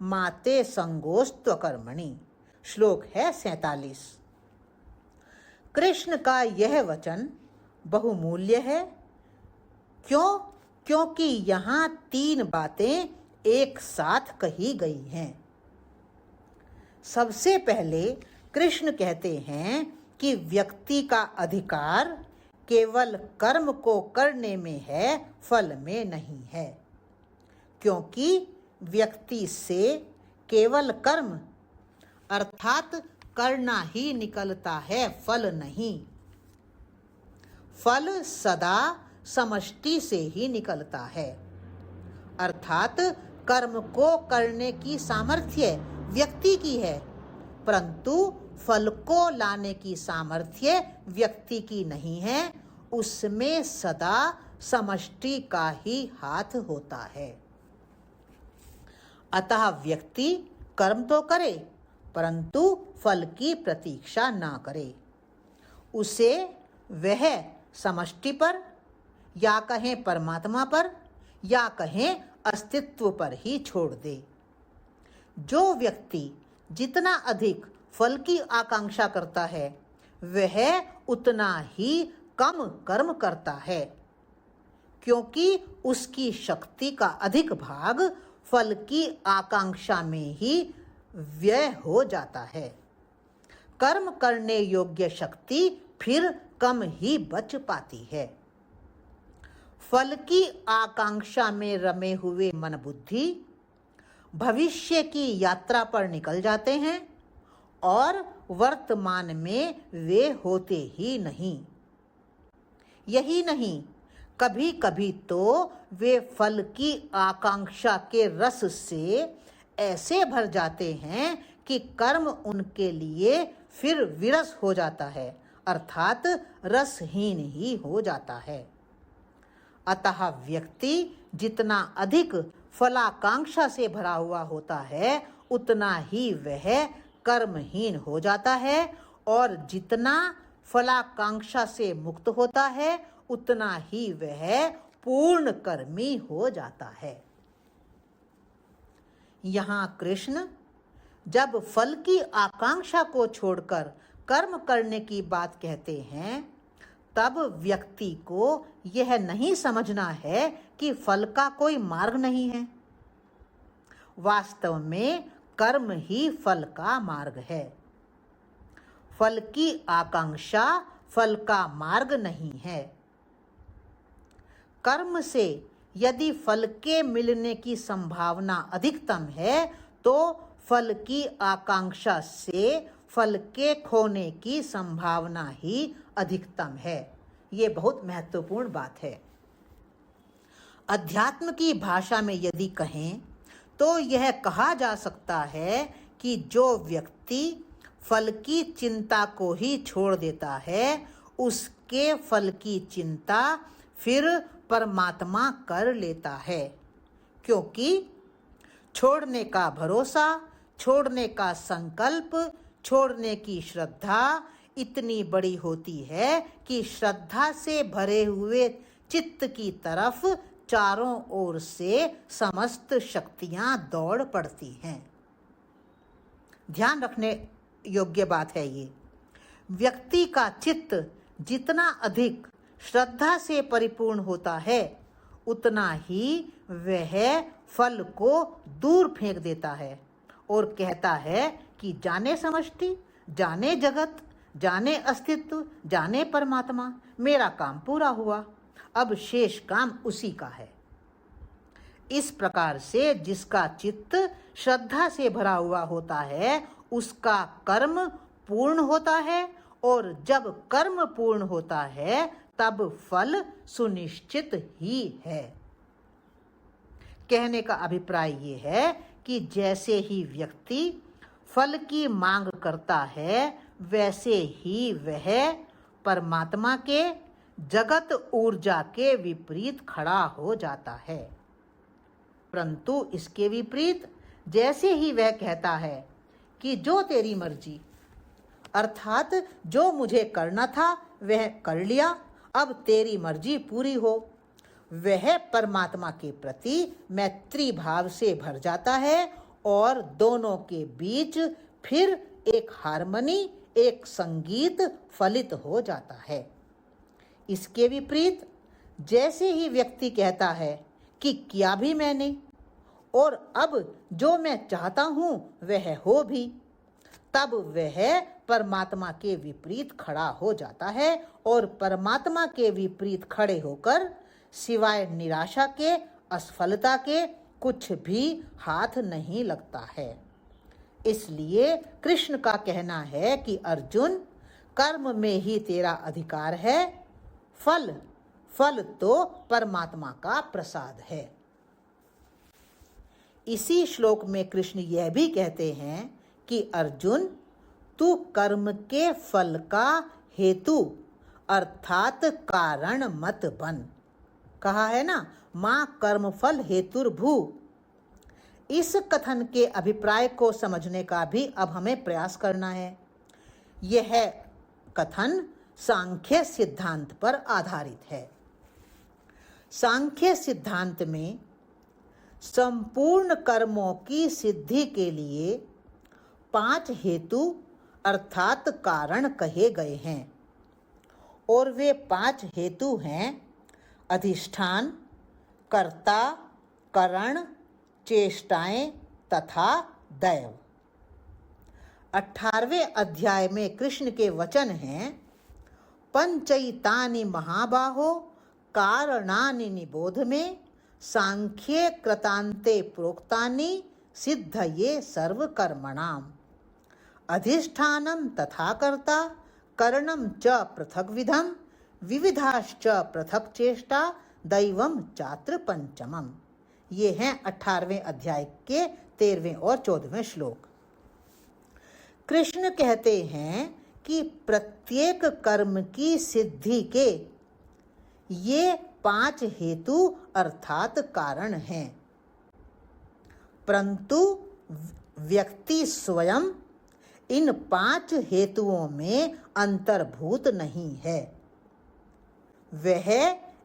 माते संगोस्त्व कर्मणि। श्लोक है 47। कृष्ण का यह वचन बहुमूल्य है। क्यों? क्योंकि यहाँ 3 बातें एक साथ कही गई हैं। सबसे पहले कृष्ण कहते हैं कि व्यक्ति का अधिकार केवल कर्म को करने में है, फल में नहीं है, क्योंकि व्यक्ति से केवल कर्म अर्थात करना ही निकलता है, फल नहीं। फल सदा समष्टि से ही निकलता है, अर्थात कर्म को करने की सामर्थ्य व्यक्ति की है, परंतु फल को लाने की सामर्थ्य व्यक्ति की नहीं है, उसमें सदा समष्टि का ही हाथ होता है। अतः व्यक्ति कर्म तो करे परंतु फल की प्रतीक्षा ना करे। उसे वह समष्टि पर या कहें परमात्मा पर या कहें अस्तित्व पर ही छोड़ दे। जो व्यक्ति जितना अधिक फल की आकांक्षा करता है वह उतना ही कम कर्म करता है, क्योंकि उसकी शक्ति का अधिक भाग फल की आकांक्षा में ही व्यय हो जाता है। कर्म करने योग्य शक्ति फिर कम ही बच पाती है। फल की आकांक्षा में रमे हुए मन बुद्धि भविष्य की यात्रा पर निकल जाते हैं और वर्तमान में वे होते ही नहीं। यही नहीं, कभी कभी तो वे फल की आकांक्षा के रस से ऐसे भर जाते हैं कि कर्म उनके लिए फिर विरस हो जाता है, अर्थात रसहीन ही हो जाता है। अतः व्यक्ति जितना अधिक फलाकांक्षा से भरा हुआ होता है उतना ही वह कर्महीन हो जाता है, और जितना फलाकांक्षा से मुक्त होता है उतना ही वह पूर्ण कर्मी हो जाता है। यहाँ कृष्ण जब फल की आकांक्षा को छोड़कर कर्म करने की बात कहते हैं तब व्यक्ति को यह नहीं समझना है कि फल का कोई मार्ग नहीं है। वास्तव में कर्म ही फल का मार्ग है। फल की आकांक्षा फल का मार्ग नहीं है। कर्म से यदि फल के मिलने की संभावना अधिकतम है तो फल की आकांक्षा से फल के खोने की संभावना ही अधिकतम है। ये बहुत महत्वपूर्ण बात है। अध्यात्म की भाषा में यदि कहें तो यह कहा जा सकता है कि जो व्यक्ति फल की चिंता को ही छोड़ देता है उसके फल की चिंता फिर परमात्मा कर लेता है, क्योंकि छोड़ने का भरोसा, छोड़ने का संकल्प, छोड़ने की श्रद्धा इतनी बड़ी होती है कि श्रद्धा से भरे हुए चित्त की तरफ चारों ओर से समस्त शक्तियां दौड़ पड़ती हैं। ध्यान रखने योग्य बात है ये। व्यक्ति का चित्त जितना अधिक श्रद्धा से परिपूर्ण होता है उतना ही वह फल को दूर फेंक देता है और कहता है कि जाने समष्टि, जाने जगत, जाने अस्तित्व, जाने परमात्मा, मेरा काम पूरा हुआ, अब शेष काम उसी का है। इस प्रकार से जिसका चित्त श्रद्धा से भरा हुआ होता है उसका कर्म पूर्ण होता है, और जब कर्म पूर्ण होता है तब फल सुनिश्चित ही है। कहने का अभिप्राय ये है कि जैसे ही व्यक्ति फल की मांग करता है वैसे ही वह परमात्मा के जगत ऊर्जा के विपरीत खड़ा हो जाता है। परंतु इसके विपरीत जैसे ही वह कहता है कि जो तेरी मर्जी, अर्थात जो मुझे करना था वह कर लिया, अब तेरी मर्जी पूरी हो, वह परमात्मा के प्रति मैत्री भाव से भर जाता है और दोनों के बीच फिर एक हार्मनी, एक संगीत फलित हो जाता है। इसके विपरीत जैसे ही व्यक्ति कहता है कि किया भी मैंने और अब जो मैं चाहता हूं वह हो भी, तब वह परमात्मा के विपरीत खड़ा हो जाता है और परमात्मा के विपरीत खड़े होकर सिवाय निराशा के, असफलता के कुछ भी हाथ नहीं लगता है। इसलिए कृष्ण का कहना है कि अर्जुन, कर्म में ही तेरा अधिकार है, फल तो परमात्मा का प्रसाद है। इसी श्लोक में कृष्ण यह भी कहते हैं कि अर्जुन, तू कर्म के फल का हेतु अर्थात कारण मत बन। कहा है ना, मां कर्म फल हेतुर्भू। इस कथन के अभिप्राय को समझने का भी अब हमें प्रयास करना है। यह कथन सांख्य सिद्धांत पर आधारित है। सांख्य सिद्धांत में संपूर्ण कर्मों की सिद्धि के लिए 5 हेतु अर्थात कारण कहे गए हैं, और वे 5 हेतु हैं अधिष्ठान, कर्ता, करण, चेष्टाएं तथा दैव। 18वें अध्याय में कृष्ण के वचन हैं, पंचैतानि महाबाहो कारणानि निबोध में सांख्ये कृतान्ते प्रोक्तानि सिद्धये सर्वकर्मणाम्। अधिष्ठानं तथा कर्ता, करणं च पृथक् विधम्, विविधाश्च पृथक् चेष्टा, दैवं चात्र पंचमम्। ये हैं 18वें अध्याय के 13वें और 14वें श्लोक। कृष्ण कहते हैं कि प्रत्येक कर्म की सिद्धि के ये 5 हेतु अर्थात कारण हैं, परंतु व्यक्ति स्वयं इन 5 हेतुओं में अंतर्भूत नहीं है। वह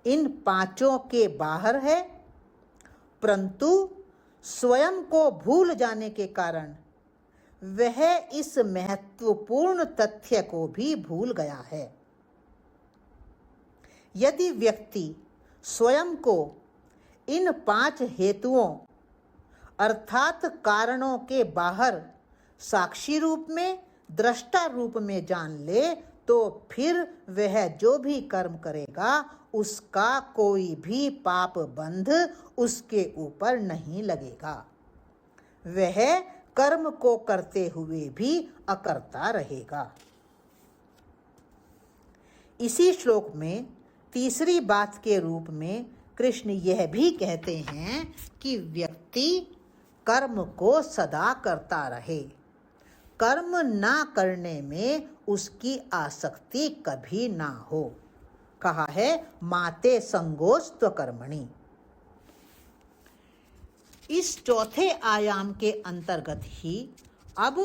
इन 5 के बाहर है, परंतु स्वयं को भूल जाने के कारण वह इस महत्वपूर्ण तथ्य को भी भूल गया है। यदि व्यक्ति स्वयं को इन 5 हेतुओं अर्थात कारणों के बाहर साक्षी रूप में, दृष्टा रूप में जान ले, तो फिर वह जो भी कर्म करेगा उसका कोई भी पाप बंध उसके ऊपर नहीं लगेगा। वह कर्म को करते हुए भी अकर्ता रहेगा। इसी श्लोक में तीसरी बात के रूप में कृष्ण यह भी कहते हैं कि व्यक्ति कर्म को सदा करता रहे, कर्म ना करने में उसकी आसक्ति कभी ना हो। कहा है माते संगोस्त्व कर्मणि। इस चौथे आयाम के अंतर्गत ही अब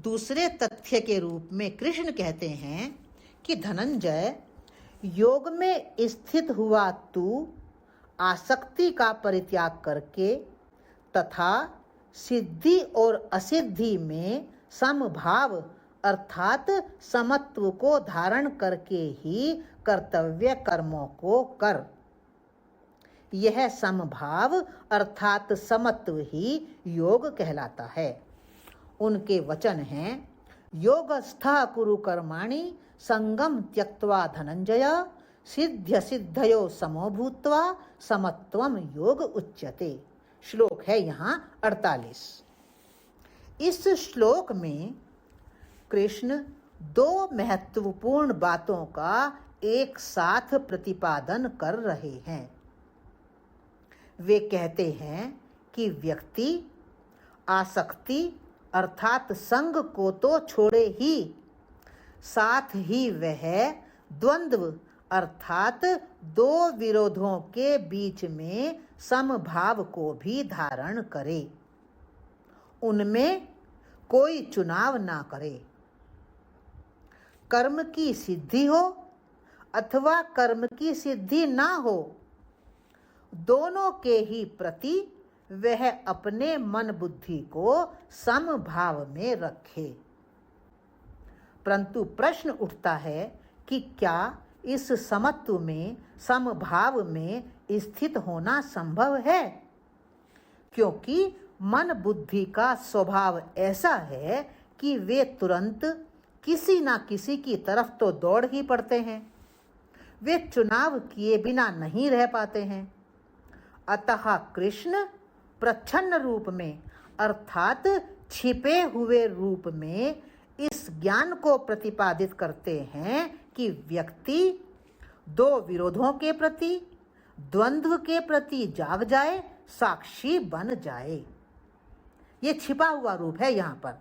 दूसरे तथ्य के रूप में कृष्ण कहते हैं कि धनंजय, योग में स्थित हुआ तू आसक्ति का परित्याग करके तथा सिद्धि और असिद्धि में समभाव अर्थात समत्व को धारण करके ही कर्तव्य कर्मों को कर। यह समभाव अर्थात समत्व ही योग कहलाता है। उनके वचन हैं, योगस्थः कुरु कर्माणि संगम त्यक्त्वा धनंजय, सिद्ध्य सिद्धयो समो भूत्वा समत्वम योग उच्यते। श्लोक है यहाँ 48। इस श्लोक में कृष्ण 2 महत्वपूर्ण बातों का एक साथ प्रतिपादन कर रहे हैं। वे कहते हैं कि व्यक्ति आसक्ति अर्थात संग को तो छोड़े ही, साथ ही वह द्वंद्व अर्थात 2 विरोधों के बीच में समभाव को भी धारण करे, उनमें कोई चुनाव ना करे। कर्म की सिद्धि हो अथवा कर्म की सिद्धि ना हो, दोनों के ही प्रति वह अपने मन बुद्धि को समभाव में रखे। परंतु प्रश्न उठता है कि क्या इस समत्व में, समभाव में स्थित होना संभव है? क्योंकि मन बुद्धि का स्वभाव ऐसा है कि वे तुरंत किसी ना किसी की तरफ तो दौड़ ही पड़ते हैं। वे चुनाव किए बिना नहीं रह पाते हैं। अतः कृष्ण प्रच्छन्न रूप में अर्थात छिपे हुए रूप में इस ज्ञान को प्रतिपादित करते हैं कि व्यक्ति 2 विरोधों के प्रति, द्वंद्व के प्रति जाग जाए, साक्षी बन जाए। ये छिपा हुआ रूप है यहाँ पर।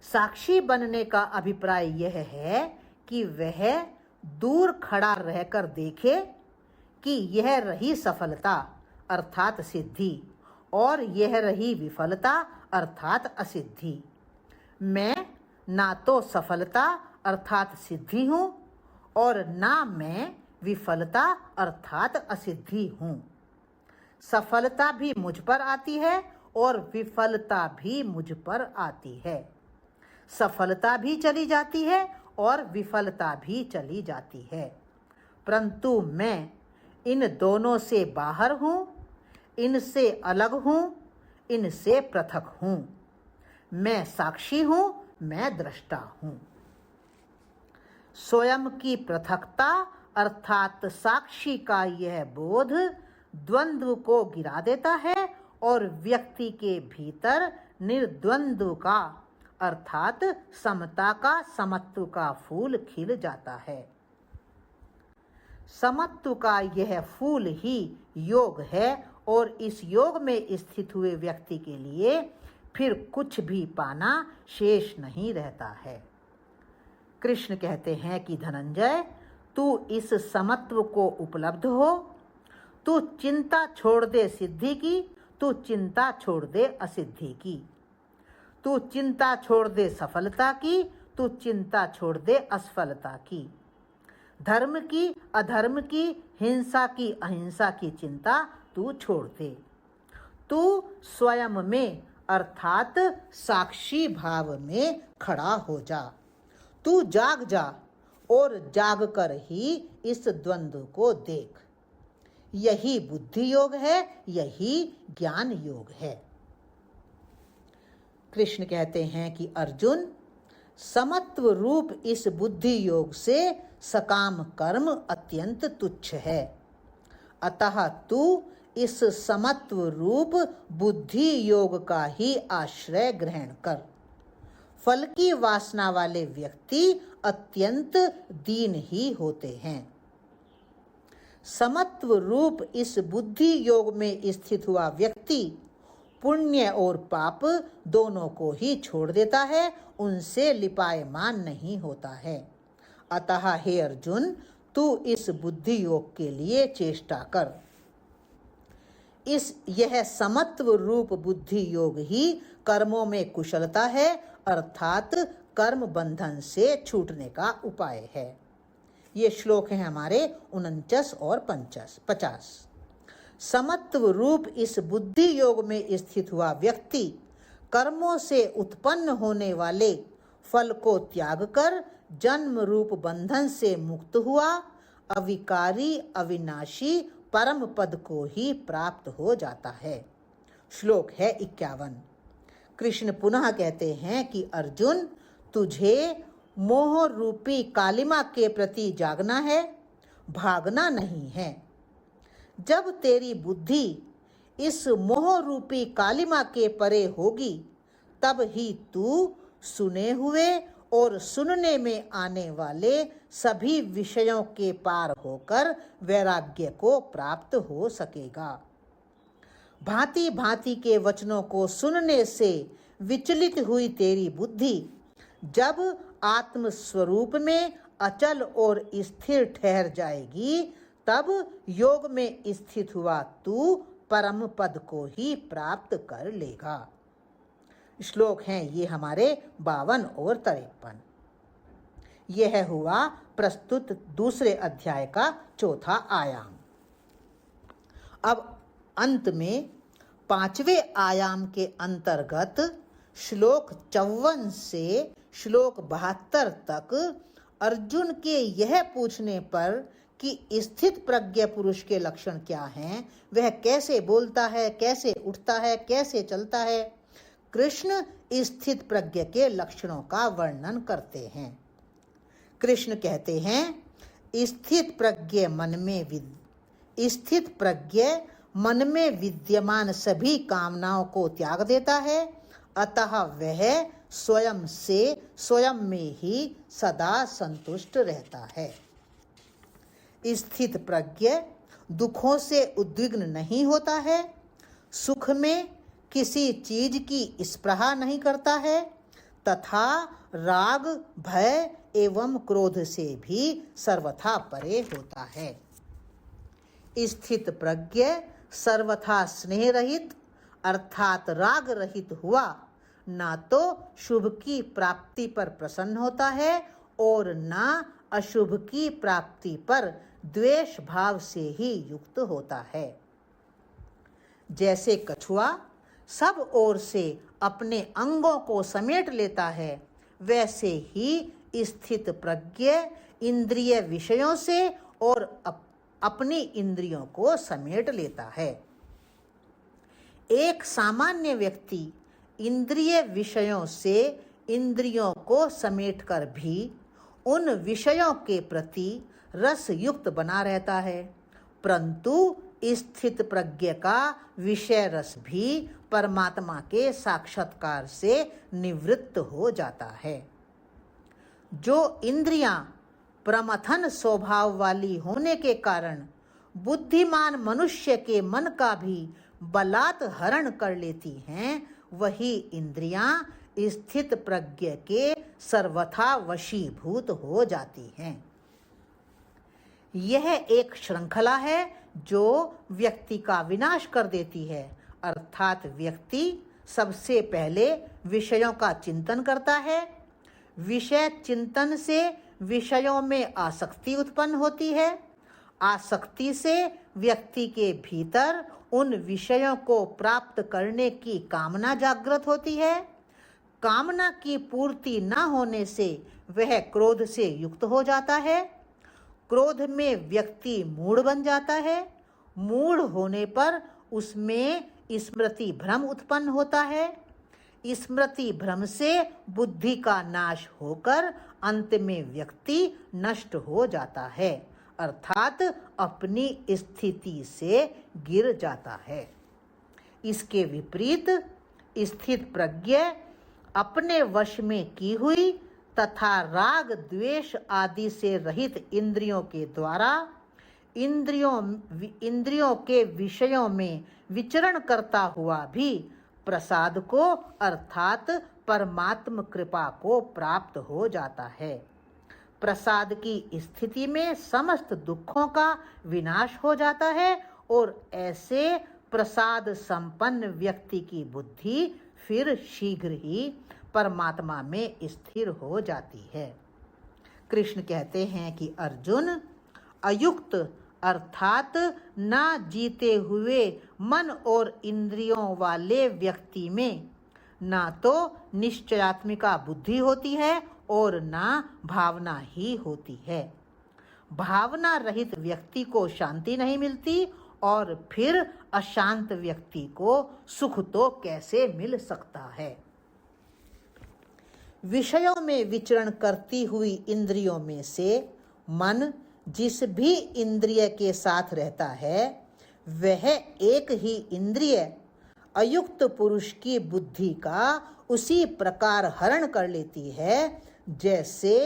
साक्षी बनने का अभिप्राय यह है कि वह दूर खड़ा रहकर देखे कि यह रही सफलता अर्थात सिद्धि और यह रही विफलता अर्थात असिद्धि। मैं ना तो सफलता अर्थात सिद्धि हूँ और ना मैं विफलता अर्थात असिद्धि हूँ। सफलता भी मुझ पर आती है और विफलता भी मुझ पर आती है। सफलता भी चली जाती है और विफलता भी चली जाती है, परंतु मैं इन दोनों से बाहर हूँ, इनसे अलग हूँ, इनसे पृथक हूँ। मैं साक्षी हूँ, मैं दृष्टा हूँ। स्वयं की पृथकता अर्थात साक्षी का यह बोध द्वंद्व को गिरा देता है और व्यक्ति के भीतर निर्द्वंद्व का अर्थात समता का समत्व का फूल खिल जाता है। समत्व का यह फूल ही योग है और इस योग में स्थित हुए व्यक्ति के लिए फिर कुछ भी पाना शेष नहीं रहता है। कृष्ण कहते हैं कि धनंजय, तू इस समत्व को उपलब्ध हो, तू चिंता छोड़ दे सिद्धि की, तू चिंता छोड़ दे असिद्धि की, तू चिंता छोड़ दे सफलता की, तू चिंता छोड़ दे असफलता की, धर्म की अधर्म की, हिंसा की अहिंसा की चिंता तू छोड़ दे। तू स्वयं में अर्थात साक्षी भाव में खड़ा हो जा। तू जाग जा और जाग कर ही इस द्वंद्व को देख। यही बुद्धि योग है, यही ज्ञान योग है। कृष्ण कहते हैं कि अर्जुन, समत्व रूप इस बुद्धि योग से सकाम कर्म अत्यंत तुच्छ है। अतः तू इस समत्व रूप बुद्धि योग का ही आश्रय ग्रहण कर। फल की वासना वाले व्यक्ति अत्यंत दीन ही होते हैं। समत्व रूप इस बुद्धि योग में स्थित हुआ व्यक्ति पुण्य और पाप दोनों को ही छोड़ देता है, उनसे लिपायमान नहीं होता है। अतः हे अर्जुन, तू इस बुद्धि योग के लिए चेष्टा कर। यह समत्व रूप बुद्धि योग ही कर्मों में कुशलता है अर्थात कर्म बंधन से छूटने का उपाय है। ये श्लोक हैं हमारे 49 और 50। समत्व रूप इस बुद्धि योग में स्थित हुआ व्यक्ति कर्मों से उत्पन्न होने वाले फल को त्याग कर जन्म रूप बंधन से मुक्त हुआ अविकारी अविनाशी परम पद को ही प्राप्त हो जाता है। श्लोक है 51। कृष्ण पुनः कहते हैं कि अर्जुन, तुझे मोह रूपी कालिमा के प्रति जागना है, भागना नहीं है। जब तेरी बुद्धि इस मोह रूपी कालिमा के परे होगी, तब ही तू सुने हुए और सुनने में आने वाले सभी विषयों के पार होकर वैराग्य को प्राप्त हो सकेगा। भांति भांति के वचनों को सुनने से विचलित हुई तेरी बुद्धि जब आत्म स्वरूप में अचल और स्थिर ठहर जाएगी, तब योग में स्थित हुआ तू परम पद को ही प्राप्त कर लेगा। श्लोक हैं ये हमारे 52 और 53। यह हुआ प्रस्तुत दूसरे अध्याय का चौथा आयाम। अब अंत में 5वें आयाम के अंतर्गत श्लोक 54 से श्लोक 72 तक अर्जुन के यह पूछने पर कि स्थित प्रज्ञ पुरुष के लक्षण क्या हैं, वह कैसे बोलता है, कैसे उठता है, कैसे चलता है, कृष्ण स्थित प्रज्ञ के लक्षणों का वर्णन करते हैं। कृष्ण कहते हैं, स्थित प्रज्ञ मन में विद्यमान सभी कामनाओं को त्याग देता है, अतः वह स्वयं में ही सदा संतुष्ट रहता है। स्थित प्रज्ञ दुखों से उद्विग्न नहीं होता है, सुख में किसी चीज की स्पृहा नहीं करता है तथा राग, भय एवं क्रोध से भी सर्वथा परे होता है। स्थित प्रज्ञ सर्वथा स्नेह रहित अर्थात राग रहित हुआ, ना तो शुभ की प्राप्ति पर प्रसन्न होता है और ना अशुभ की प्राप्ति पर द्वेष भाव से ही युक्त होता है। जैसे कछुआ सब ओर से अपने अंगों को समेट लेता है, वैसे ही स्थित प्रज्ञ इंद्रिय विषयों से और अपनी इंद्रियों को समेट लेता है। एक सामान्य व्यक्ति इंद्रिय विषयों से इंद्रियों को समेटकर भी उन विषयों के प्रति रस युक्त बना रहता है, परंतु स्थित प्रज्ञ का विषय रस भी परमात्मा के साक्षात्कार से निवृत्त हो जाता है। जो इंद्रियां प्रमथन स्वभाव वाली होने के कारण बुद्धिमान मनुष्य के मन का भी बलात् हरण कर लेती हैं, वही इंद्रियां स्थित प्रज्ञ के सर्वथा वशीभूत हो जाती हैं। यह एक श्रृंखला है जो व्यक्ति का विनाश कर देती है, अर्थात व्यक्ति सबसे पहले विषयों का चिंतन करता है। विषय चिंतन से विषयों में आसक्ति उत्पन्न होती है। आसक्ति से व्यक्ति के भीतर उन विषयों को प्राप्त करने की कामना जागृत होती है। कामना की पूर्ति न होने से वह क्रोध से युक्त हो जाता है। क्रोध में व्यक्ति मूढ़ बन जाता है। मूढ़ होने पर उसमें स्मृति भ्रम उत्पन्न होता है। स्मृति भ्रम से बुद्धि का नाश होकर अंत में व्यक्ति नष्ट हो जाता है, अर्थात अपनी स्थिति से गिर जाता है। इसके विपरीत स्थित प्रज्ञ अपने वश में की हुई तथा राग द्वेष आदि से रहित इंद्रियों के द्वारा इंद्रियों के विषयों में विचरण करता हुआ भी प्रसाद को अर्थात परमात्म कृपा को प्राप्त हो जाता है। प्रसाद की स्थिति में समस्त दुखों का विनाश हो जाता है और ऐसे प्रसाद संपन्न व्यक्ति की बुद्धि फिर शीघ्र ही परमात्मा में स्थिर हो जाती है। कृष्ण कहते हैं कि अर्जुन, अयुक्त अर्थात ना जीते हुए मन और इंद्रियों वाले व्यक्ति में ना तो निश्चयात्मिका बुद्धि होती है और ना भावना ही होती है। भावना रहित व्यक्ति को शांति नहीं मिलती और फिर अशांत व्यक्ति को सुख तो कैसे मिल सकता है। विषयों में विचरण करती हुई इंद्रियों में से मन जिस भी इंद्रिय के साथ रहता है वह एक ही इंद्रिय अयुक्त पुरुष की बुद्धि का उसी प्रकार हरण कर लेती है जैसे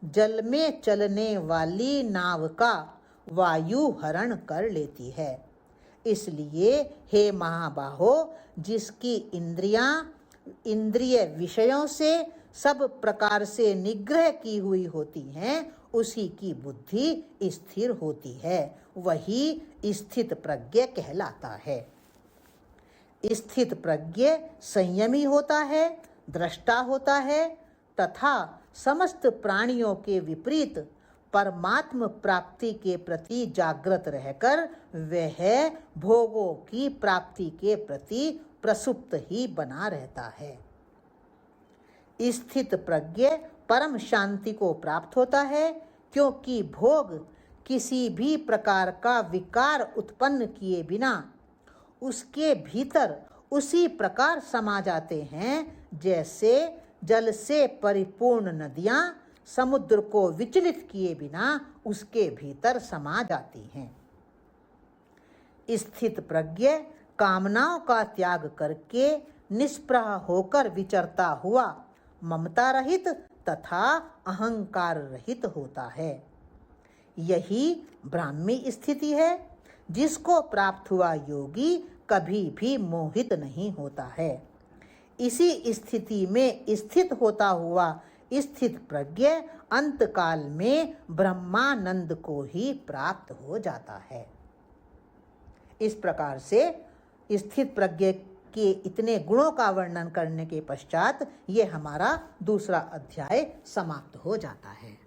जल में चलने वाली नाव का वायु हरण कर लेती है। इसलिए हे महाबाहो, जिसकी इंद्रियां इंद्रिय विषयों से सब प्रकार से निग्रह की हुई होती हैं, उसी की बुद्धि स्थिर होती है, वही स्थित प्रज्ञ कहलाता है। स्थित प्रज्ञ संयमी होता है, दृष्टा होता है तथा समस्त प्राणियों के विपरीत परमात्म प्राप्ति के प्रति जागृत रहकर वह भोगों की प्राप्ति के प्रति प्रसुप्त ही बना रहता है। स्थित प्रज्ञ परम शांति को प्राप्त होता है, क्योंकि भोग किसी भी प्रकार का विकार उत्पन्न किए बिना उसके भीतर उसी प्रकार समा जाते हैं जैसे जल से परिपूर्ण नदियां समुद्र को विचलित किए बिना उसके भीतर समा जाती हैं। स्थित प्रज्ञ कामनाओं का त्याग करके निष्प्रह होकर विचरता हुआ ममता रहित तथा अहंकार रहित होता है। यही ब्राह्मी स्थिति है, जिसको प्राप्त हुआ योगी कभी भी मोहित नहीं होता है। इसी स्थिति में स्थित होता हुआ स्थित प्रज्ञ अंतकाल में ब्रह्मानंद को ही प्राप्त हो जाता है। इस प्रकार से स्थित प्रज्ञ के इतने गुणों का वर्णन करने के पश्चात ये हमारा दूसरा अध्याय समाप्त हो जाता है।